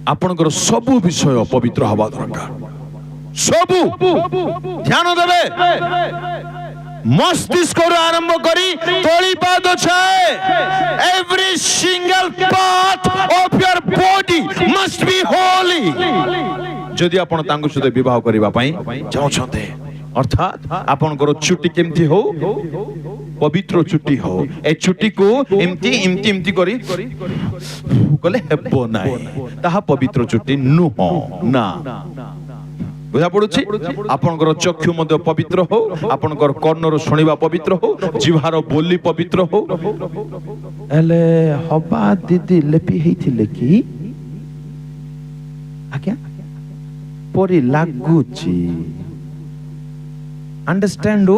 आपनकर सब विषय पवित्र हवा दरकार। सब ध्यान देबे। मस्तिष्क आरंभ करी तोली पाद छाए, every single part of your body must be Holi. जदि आपण तांगु सहित विवाह करिबा पई चाहछते, अर्थात आपनकर चुटी केमथि हो, पवित्र चुटी हो। ए चुटी को एमती एमती एमती करी कले हेबो नाही, ताहा पवित्र चुटी नुहो ना। बुझा पड़ुछि? आपनकर चक्षु मध्य पवित्र हो, आपनकर कर्णर सुनिबा पवित्र हो, जिह्वार बोली पवित्र हो। एले हबा दीदी लेपि हेथिले कि आज्ञा परि लागुछि। अंडरस्टैंड हो?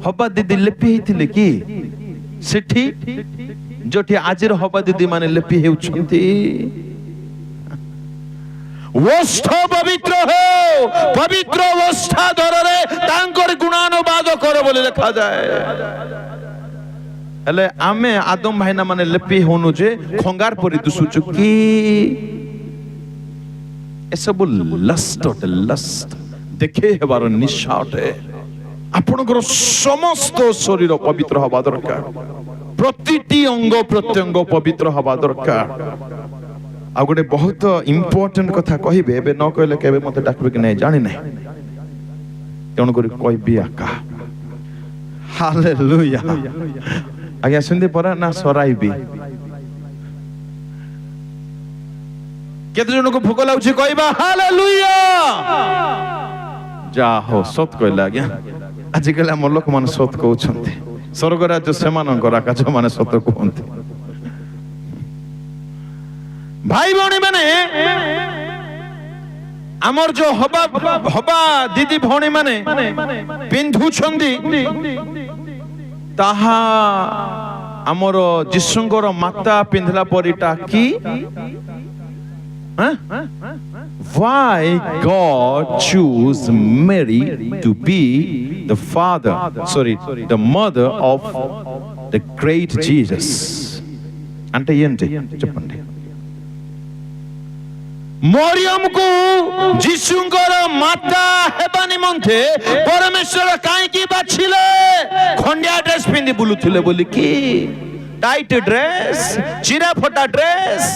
हबा दीदी लेपि हेथिले कि सेठी जोठी आजिर हबा दीदी माने लेपि हेउछंती। वस्त्र पवित्र हो, पवित्र वस्त्र धररे तांकर गुणानुवाद कर बोली लिखा जाए। हेले आमे आदम भाईना माने लेपि होनु जे खंगार परि दुसुचु की ए सब लस्ट लस्ट देखे हेबार निशाटे। आपनकर समस्त शरीर पवित्र हवा दरकार, प्रतिटी अंग प्रत्यंग पवित्र हवा दरकार। आ गोटे बहुत इंपोर्टेंट कथा कहबे, एबे न कहले केबे मते डाकबे कि नै जानि नै, तेणु करी कहबी आका। हालेलुया। आज्ञा सुनदे परा ना सराइबी? केते जन को भूख लाउछि कहबा हालेलुया। जा हो सत कहला आज्ञा। आज कल हम लोक मान सत कहउछन्ते, ସ୍ୱର୍ଗ ରାଜ୍ୟ ସେମାନଙ୍କର, ଆକାଶ ମାନେ ସତ କୁହନ୍ତି। ଭାଇ ଭଉଣୀ ମାନେ, ଆମର ଯୋଉ ହବା ଦିଦି ଭଉଣୀ ମାନେ ପିନ୍ଧୁଛନ୍ତି ତାହା ଆମର ଯୀଶୁଙ୍କର ମାତା ପିନ୍ଧିଲା ପରିଟା କି? Why God choose Mary to be the mother of the great Jesus? అంటే ఏంటి చెప్పండి? ମରିୟମକୁ ଯୀଶୁଙ୍କର ମାତା ହେବା ନିମନ୍ତେ ପରମେଶ୍ୱର କାହିଁକି ବାଛିଲେ? ଖଣ୍ଡିଆ ଡ୍ରେସ ପିନ୍ଧି ବୁଲୁଥିଲେ ବୋଲି କି? ଟାଇଟ୍ ଡ୍ରେସ, ଚିରା ଫଟା ଡ୍ରେସ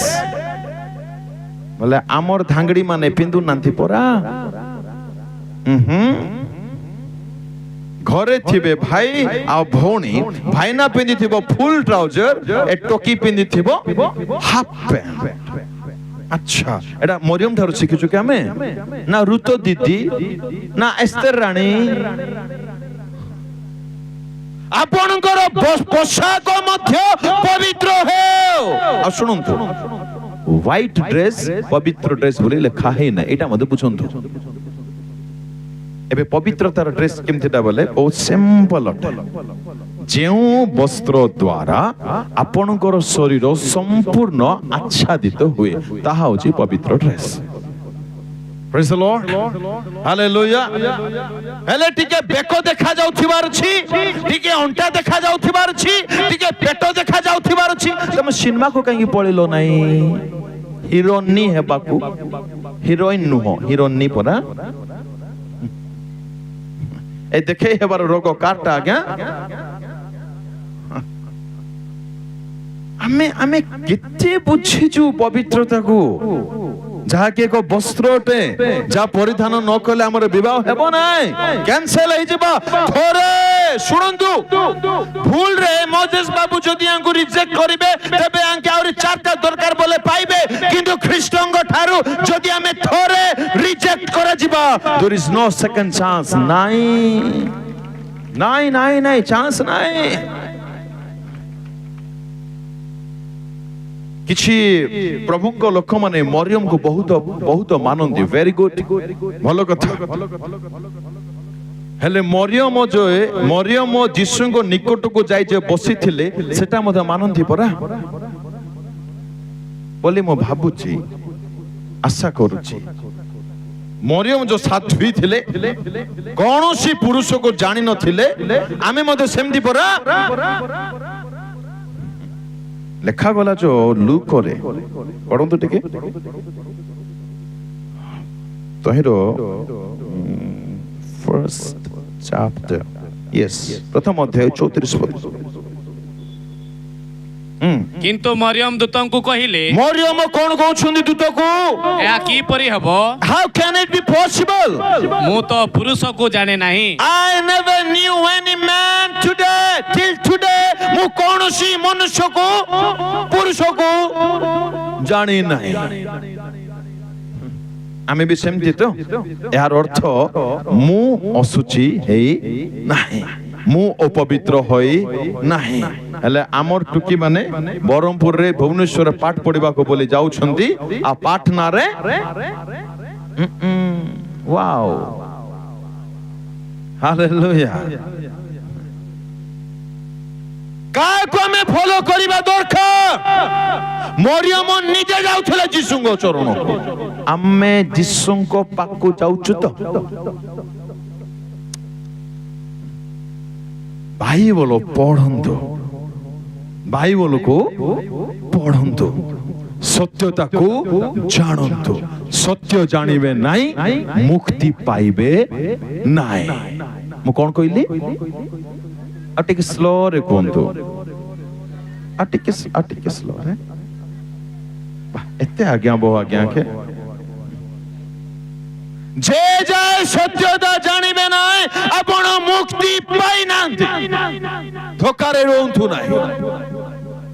ବୋଲେ ଆମର ଧାଙ୍ଗଡି ମାନେ ପିନ୍ଧୁ ନାହାନ୍ତି ପରା। ଘରେ ଥିବେ ଭାଇ ଆଉ ଭଉଣୀ, ଭାଇନା ପିନ୍ଧିଥିବ ଫୁଲ ଟ୍ରାଉଜର, ଏ ଟୋକି ପିନ୍ଧିଥିବ ହାଫ ପ୍ୟାଣ୍ଟ। ଆଚ୍ଛା, ଏଟା ମରିୟମ ଠାରୁ ଶିଖିଛୁ କି ଆମେ? ନା ରୁତ ଦିଦି, ନା ଏସ୍ତର ରାଣୀ? ଆପଣଙ୍କର ପୋଷାକ ମଧ୍ୟ ପବିତ୍ର ହେଉ। ଆଉ ଶୁଣନ୍ତୁ, ହ୍ୱାଇଟ ଡ୍ରେସ ପବିତ୍ର ଡ୍ରେସ ବୋଲି ଲେଖା ହେଇନା, ଏଇଟା ମଧ୍ୟ ବୁଝନ୍ତୁ। ଏବେ ପବିତ୍ରତାର ଡ୍ରେସ କେମିତିଟା ବୋଲେ ବହୁତ ସିମ୍ପଲ ଅଟେ। ଯେଉଁ ବସ୍ତ୍ର ଦ୍ୱାରା ଆପଣଙ୍କର ଶରୀର ସମ୍ପୂର୍ଣ୍ଣ ଆଚ୍ଛାଦିତ ହୁଏ, ତାହା ହେଉଛି ପବିତ୍ର dress. Praise the Lord. Hallelujah. ହେଲେ ଟିକେ ବେକ ଦେଖା ଯାଉଥିବାର ଅଛି, ଟିକେ ଅଣ୍ଟା ଦେଖା ଯାଉଥିବାର ଅଛି, ଟିକେ ପେଟ ଦେଖା ଯାଉଥିବାର ଅଛି। ତମେ ସିନେମାକୁ କାହିଁକି ପଳେଇଲ ନାହିଁ? ହିରୋଇନି ହେବାକୁ? ହିରୋଇନ ନୁହଁ, ହିରୋଇନି ପରା। ଏ ଦେଖେଇ ହେବାର ରୋଗ କାରଟା ଆଜ୍ଞା? ଆମେ କେତେ ବୁଝିଛୁ ପବିତ୍ରତାକୁ, ଯାହାକି ଏକ ବସ୍ତ୍ର ଅଟେ, ଯାହା ପରିଧାନ ନ କଲେ ଆମର ବିବାହ ହେବ ନାହିଁ, କ୍ୟାନ୍ସେଲ ହେଇଯିବ। ଥରେ ଶୁଣନ୍ତୁ, ଭୁଲରେ ମୋଜେସ ବାବୁ ଯଦି ଆଙ୍କୁ ରିଜେକ୍ଟ କରିବେ, ତେବେ ଆଙ୍କେ ଆହୁରି 4ଟା ଦରକାର ବୋଲେ ପାଇବେ। କିନ୍ତୁ ଖ୍ରୀଷ୍ଟଙ୍କ ଠାରୁ ଯଦି ଆମେ ଥରେ ରିଜେକ୍ଟ କରାଯିବା, there is no second chance. ନାଇଁ ଚାନ୍ସ ନାହିଁ। କିଛି ପ୍ରଭୁଙ୍କ ଲୋକମାନେ ମରିୟମକୁ ବହୁତ ମାନନ୍ତି। ଭେରି ଗୁଡ, ଭଲ କଥା। ହେଲେ ମରିୟମ ଯୀଶୁଙ୍କ ନିକଟକୁ ଯାଇ ଯେ ବସିଥିଲେ, ସେଟା ମଧ୍ୟ ମାନନ୍ତି ପରା ବୋଲି ମୁଁ ଭାବୁଛି, ଆଶା କରୁଛି। ମରିୟମ ଯୋଉ ସାଧ୍ୱୀ ଥିଲେ, କୌଣସି ପୁରୁଷକୁ ଜାଣିନଥିଲେ, ଆମେ ମଧ୍ୟ ସେମିତି ପରା। ଲେଖାଗଲା ଯୋଉ ଲୁକରେ, ପଢନ୍ତୁ ଟିକେ ତହିଁର first chapter, yes, ପ୍ରଥମ ଅଧ୍ୟାୟ 34 ପଦ। କିନ୍ତୁ ମରିୟମ ଦୂତଙ୍କୁ କହିଲେ, ମରିୟମ କଣ କହୁଛନ୍ତି ଦୂତକୁ? ଏହା କିପରି ହେବ? How can it be possible? ମୁଁ ତ ପୁରୁଷକୁ ଜାଣେ ନାହିଁ। I never knew any man today, till today। ମୁଁ କୌଣସି ମନୁଷ୍ୟକୁ, ପୁରୁଷକୁ ଜାଣି ନାହିଁ। ଆମେ ବି ସେମିତି ତ। ଏହାର ଅର୍ଥ ମୁଁ ଅଶୁଚି ହେଇ ନାହିଁ, ମୁଁ ଅପବିତ୍ର ହୋଇ ନାହିଁ। ହେଲେ ଆମର ଟୁକି ମାନେ ବ୍ରହ୍ମପୁରରେ ଭୁବନେଶ୍ୱର ପାଠ ପଢିବାକୁ ବୋଲି ଯାଉଛନ୍ତି, ଆଉ ପାଟନାରେ ୱାଓ, ହାଲେଲୁୟା। କାହାକୁ ଆମେ ଫଲୋ କରିବା ଦରକାର? ମରିୟମ ନିଜେ ଯାଉଥିଲେ ଯୀଶୁଙ୍କ ଚରଣକୁ। ଆମେ ଯୀଶୁଙ୍କ ପାଖକୁ ଯାଉଛୁ ତ? ବାଇବଲ ପଢନ୍ତୁ, ବାଇବଲକୁ ପଢନ୍ତୁ, ସତ୍ୟତାକୁ ଜାଣନ୍ତୁ। ସତ୍ୟ ଜାଣିବେ ନାହିଁ, ମୁକ୍ତି ପାଇବେ ନାହିଁ। ମୁଁ କଣ କହିଲି? ଆଉ ଟିକେ ସ୍ଲୋରେ କୁହନ୍ତୁ, ଆଉ ଟିକେ ସ୍ଲୋରେ। ଏତେ ଆଜ୍ଞା ବହୁ ଆଜ୍ଞା କେ ଯେ ଯାଏ ସତ୍ୟତା ଜାଣିବେ ନାହିଁ, ଆପଣ ମୁକ୍ତି ପାଇନାହାନ୍ତି। ଧୋକାରେ ରୁହନ୍ତୁ ନାହିଁ।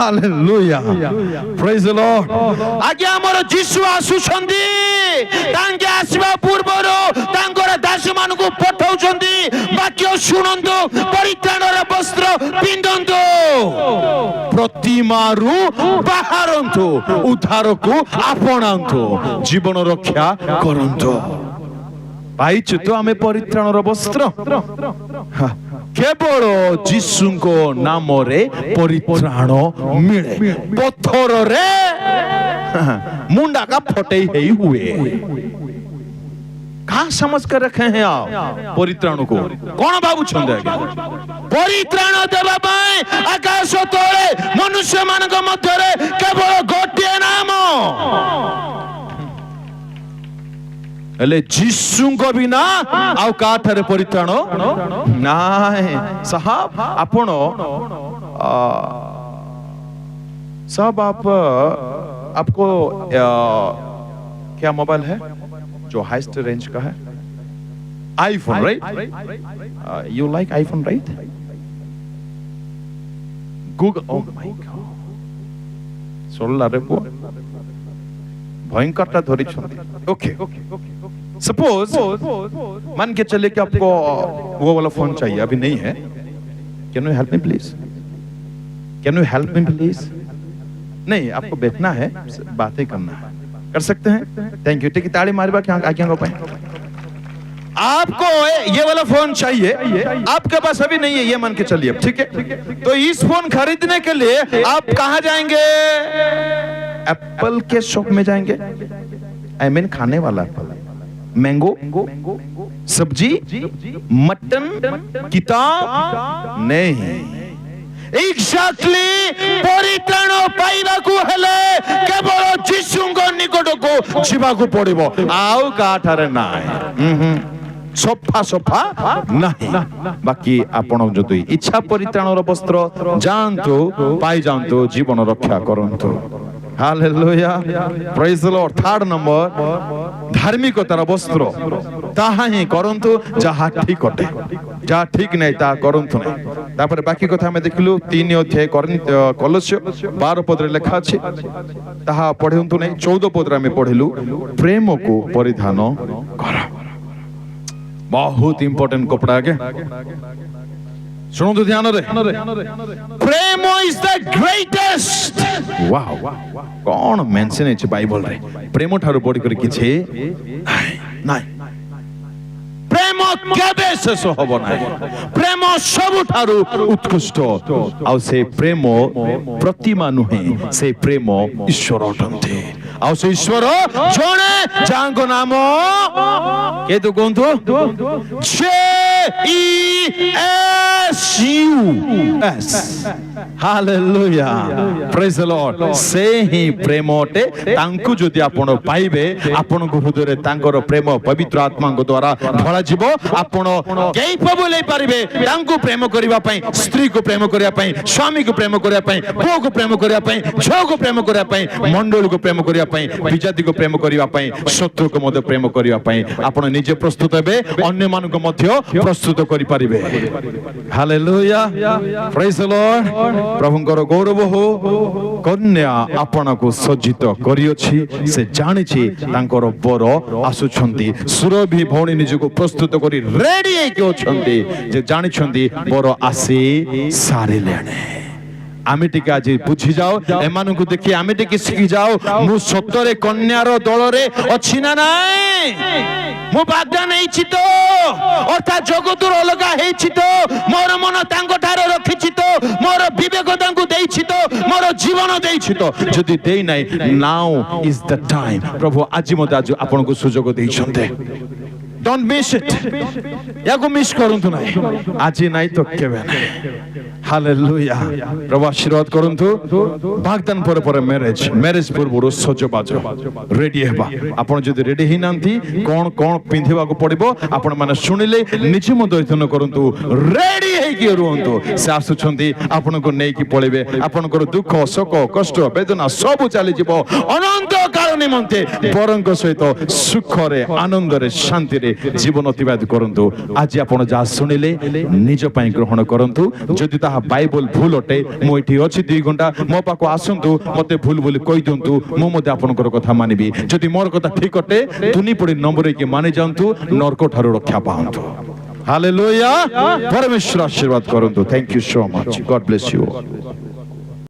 Hallelujah. Praise the Lord. ଆଜ୍ଞା ଆମର ଯୀଶୁ ଆସୁଛନ୍ତି, ତାଙ୍କେ ଆସିବା ପୂର୍ବରୁ ତାଙ୍କର ଦାସମାନଙ୍କୁ ପଠାଉଛନ୍ତି, ବାକ୍ୟ ଶୁଣନ୍ତୁ, ପରିତ୍ରାଣର ବସ୍ତ୍ର ପିନ୍ଧନ୍ତୁ, ପ୍ରତିମାରୁ ବାହାରନ୍ତୁ, ଉଦ୍ଧାରକୁ ଆପଣାନ୍ତୁ, ଜୀବନ ରକ୍ଷା କରନ୍ତୁ। ପାଇଛୁ ତ ଆମେ ପରିତ୍ରାଣର ବସ୍ତ୍ର। କେବଳ ଯୀଶୁଙ୍କ ନାମରେ ପରିତ୍ରାଣ ମିଳେ। ପଥରରେ ମୁଣ୍ଡା କା ଫଟେଇ ହେଇ ହୁଏ। कहाँ समझ कर रखे हैं आप परित्राण को? कौन भावुछंदे आज्ञा? परित्राण देवा पाए आकाश तले मनुष्य मानक मध्यरे केवल गोटिए नाम। हेले जीसुଙ୍କ बिना आउ काठरे परित्राण नाय। साहब आपण सब आपको क्या मोबाइल है जो हाईएस्ट रेंज का है? IPhone, right? You like iPhone, right? Google, oh my God, सोल्ला रे पो भयंकरटा धरी छंदी। ओके, सपोज मान के चले कि आपको वो वाला फोन चाहिए, अभी नहीं है, can you help me please? Can you help me please? नहीं, आपको बैठना है, बातें करना है, कर सकते हैं? Thank you. ठीक है, ताली मारिबा क्या आज्ञा को पाए। आपको ये वाला फोन चाहिए, आपके पास अभी नहीं है, ये मान के चलिए, ठीक है? तो इस फोन खरीदने के लिए आप कहां जाएंगे? एप्पल के शॉप में जाएंगे। आई मीन खाने वाला एप्पल, मैंगो, सब्जी, मटन, किताब नहीं। एक्जाक्टली परित्राण पाइबाकू हेले केवल जीसुଙ୍କ निकटକୁ ଯିବାକୁ ପଡ଼ିବ, ଆଉ କାଠାରେ ନାହିଁ। ସଫା ସଫା ନାହିଁ। ବାକି ଆପଣ ଯଦି ଇଚ୍ଛା ପରିତ୍ରାଣର ବସ୍ତ୍ର ଯାଆନ୍ତୁ, ପାଇଯାଆନ୍ତୁ, ଜୀବନ ରକ୍ଷା କରନ୍ତୁ। Hallelujah, praise the Lord. Third number, धार्मिकतार वस्त्र ताहा ही करंतु जहा ठीक अटे, जहा ठीक नहीं ता करंतु नहीं। तापर बाकी कथा हम देखलु 3 अध्याय कलस्य 12 पद रे लिखा अछि, ताहा पढियंतु नहीं। 14 पद रे हम पढिलु प्रेम को परिधान कर। बहुत इंपोर्टेंट कपड़ा आगे सुनो तो ध्यान रे। प्रेम इज द ग्रेटेस्ट। वाओ, कौन मेंशन है बाइबल रे? प्रेम ठारू बड़ी कर किछि नाही। प्रेम केबे शेष होबो नाही। प्रेम सब ठारू उत्कृष्ट, आ से प्रेम प्रतिमा नुहे, से प्रेम ईश्वर अटंते। आ से ईश्वर जणे जांको नाम के तो कोंतु JESUS। Hallelujah, praise the Lord. से ही प्रेम अटे। तांकु जदि आपण पाइबे, आपण को हृदय रे तांकर प्रेम पवित्र आत्मा को द्वारा भरा जीवो। आपण केपबल हे पारिबे तांकु प्रेम करिवा पई, स्त्री को प्रेम करिवा पई, स्वामी को प्रेम करिवा पई, पुओ को प्रेम करिवा पई, झियो को प्रेम करिवा पई, मंडल को प्रेम करिवा पई, विजाति को प्रेम करिवा पई, शत्रु को मध्य प्रेम करिवा पई। आपण निजे प्रस्तुत हेबे, अन्य मान को मध्य प्रस्तुत करि पारिबे। Hallelujah, praise the Lord. प्रभुଙ୍କର गौरव हो। कन्या आपण को सज्जित करियोछि, से जानिछि तांकर बर आसुछंती। सुरभि भौणी निजको प्रस्तुत करी रेडी हेकि अछंती, जे जानिछंती बर आसी सारिलेणे। आमे टिके आज बुझी जाओ, एमानु को देखि आमे टिके सिखि जाओ, मु सतरे कन्यार दलरे अछि ना नाइ। मु वाग्दान हेछि तो, अर्थात जगतुर अलगा हेछि तो, मोर मन तांको ठारे रखिछि तो, मोर विवेक तांको देइछि तो, मोर जीवन देइछि तो। जदि देइ नाइ, नाउ इज द टाइम। प्रभु आज मते आज आपन को सुजोग देइछन्ते। Don't miss it. याको मिस करंतु नाही। आज नाही तो केबे नाही। हालेलुया, प्रभु आशीर्वाद करंतु। वाग्दान पर पर मैरिज पूर्व सजबाज रेडी हेबा। आपण जदि रेडी हि नांती, कोन कोन पिंधिबा को पड़िबो आपण माने सुनिले निजे मदयतन करंतु, रेडी हे कि रहंतु। से आसुछंती आपण को नै कि पळिबे। आपण को दुख, शोक, कष्ट, वेदना सब चली जिवो। अनंत काल ନିମନ୍ତେ ବରଙ୍କ ସହିତ ସୁଖରେ ଆନନ୍ଦରେ ଶାନ୍ତିରେ ଜୀବନ ଅତିବାହିତ କରନ୍ତୁ। ଆଜି ଆପଣ ଯାହା ଶୁଣିଲେ ନିଜ ପାଇଁ ଗ୍ରହଣ କରନ୍ତୁ। ଯଦି ତାହା ବାଇବଲ ଭୁଲ ଅଟେ, ମୁଁ ଏଠି ଅଛି 2 ଘଣ୍ଟା, ମୋ ପାଖକୁ ଆସନ୍ତୁ, ମତେ ଭୁଲ ବୋଲି କହିଦିଅନ୍ତୁ, ମୁଁ ମଧ୍ୟ ଆପଣଙ୍କର କଥା ମାନିବି। ଯଦି ମୋର କଥା ଠିକ ଅଟେ, ତୁନି ପଡ଼ି ନମ୍ବର ହେଇକି ମାନି ଯାଆନ୍ତୁ, ନରକ ଠାରୁ ରକ୍ଷା ପାଆନ୍ତୁ। ହାଲେଲୁୟା। ପରମେଶ୍ୱର ଆଶୀର୍ବାଦ କରନ୍ତୁ। Thank you so much. God bless you.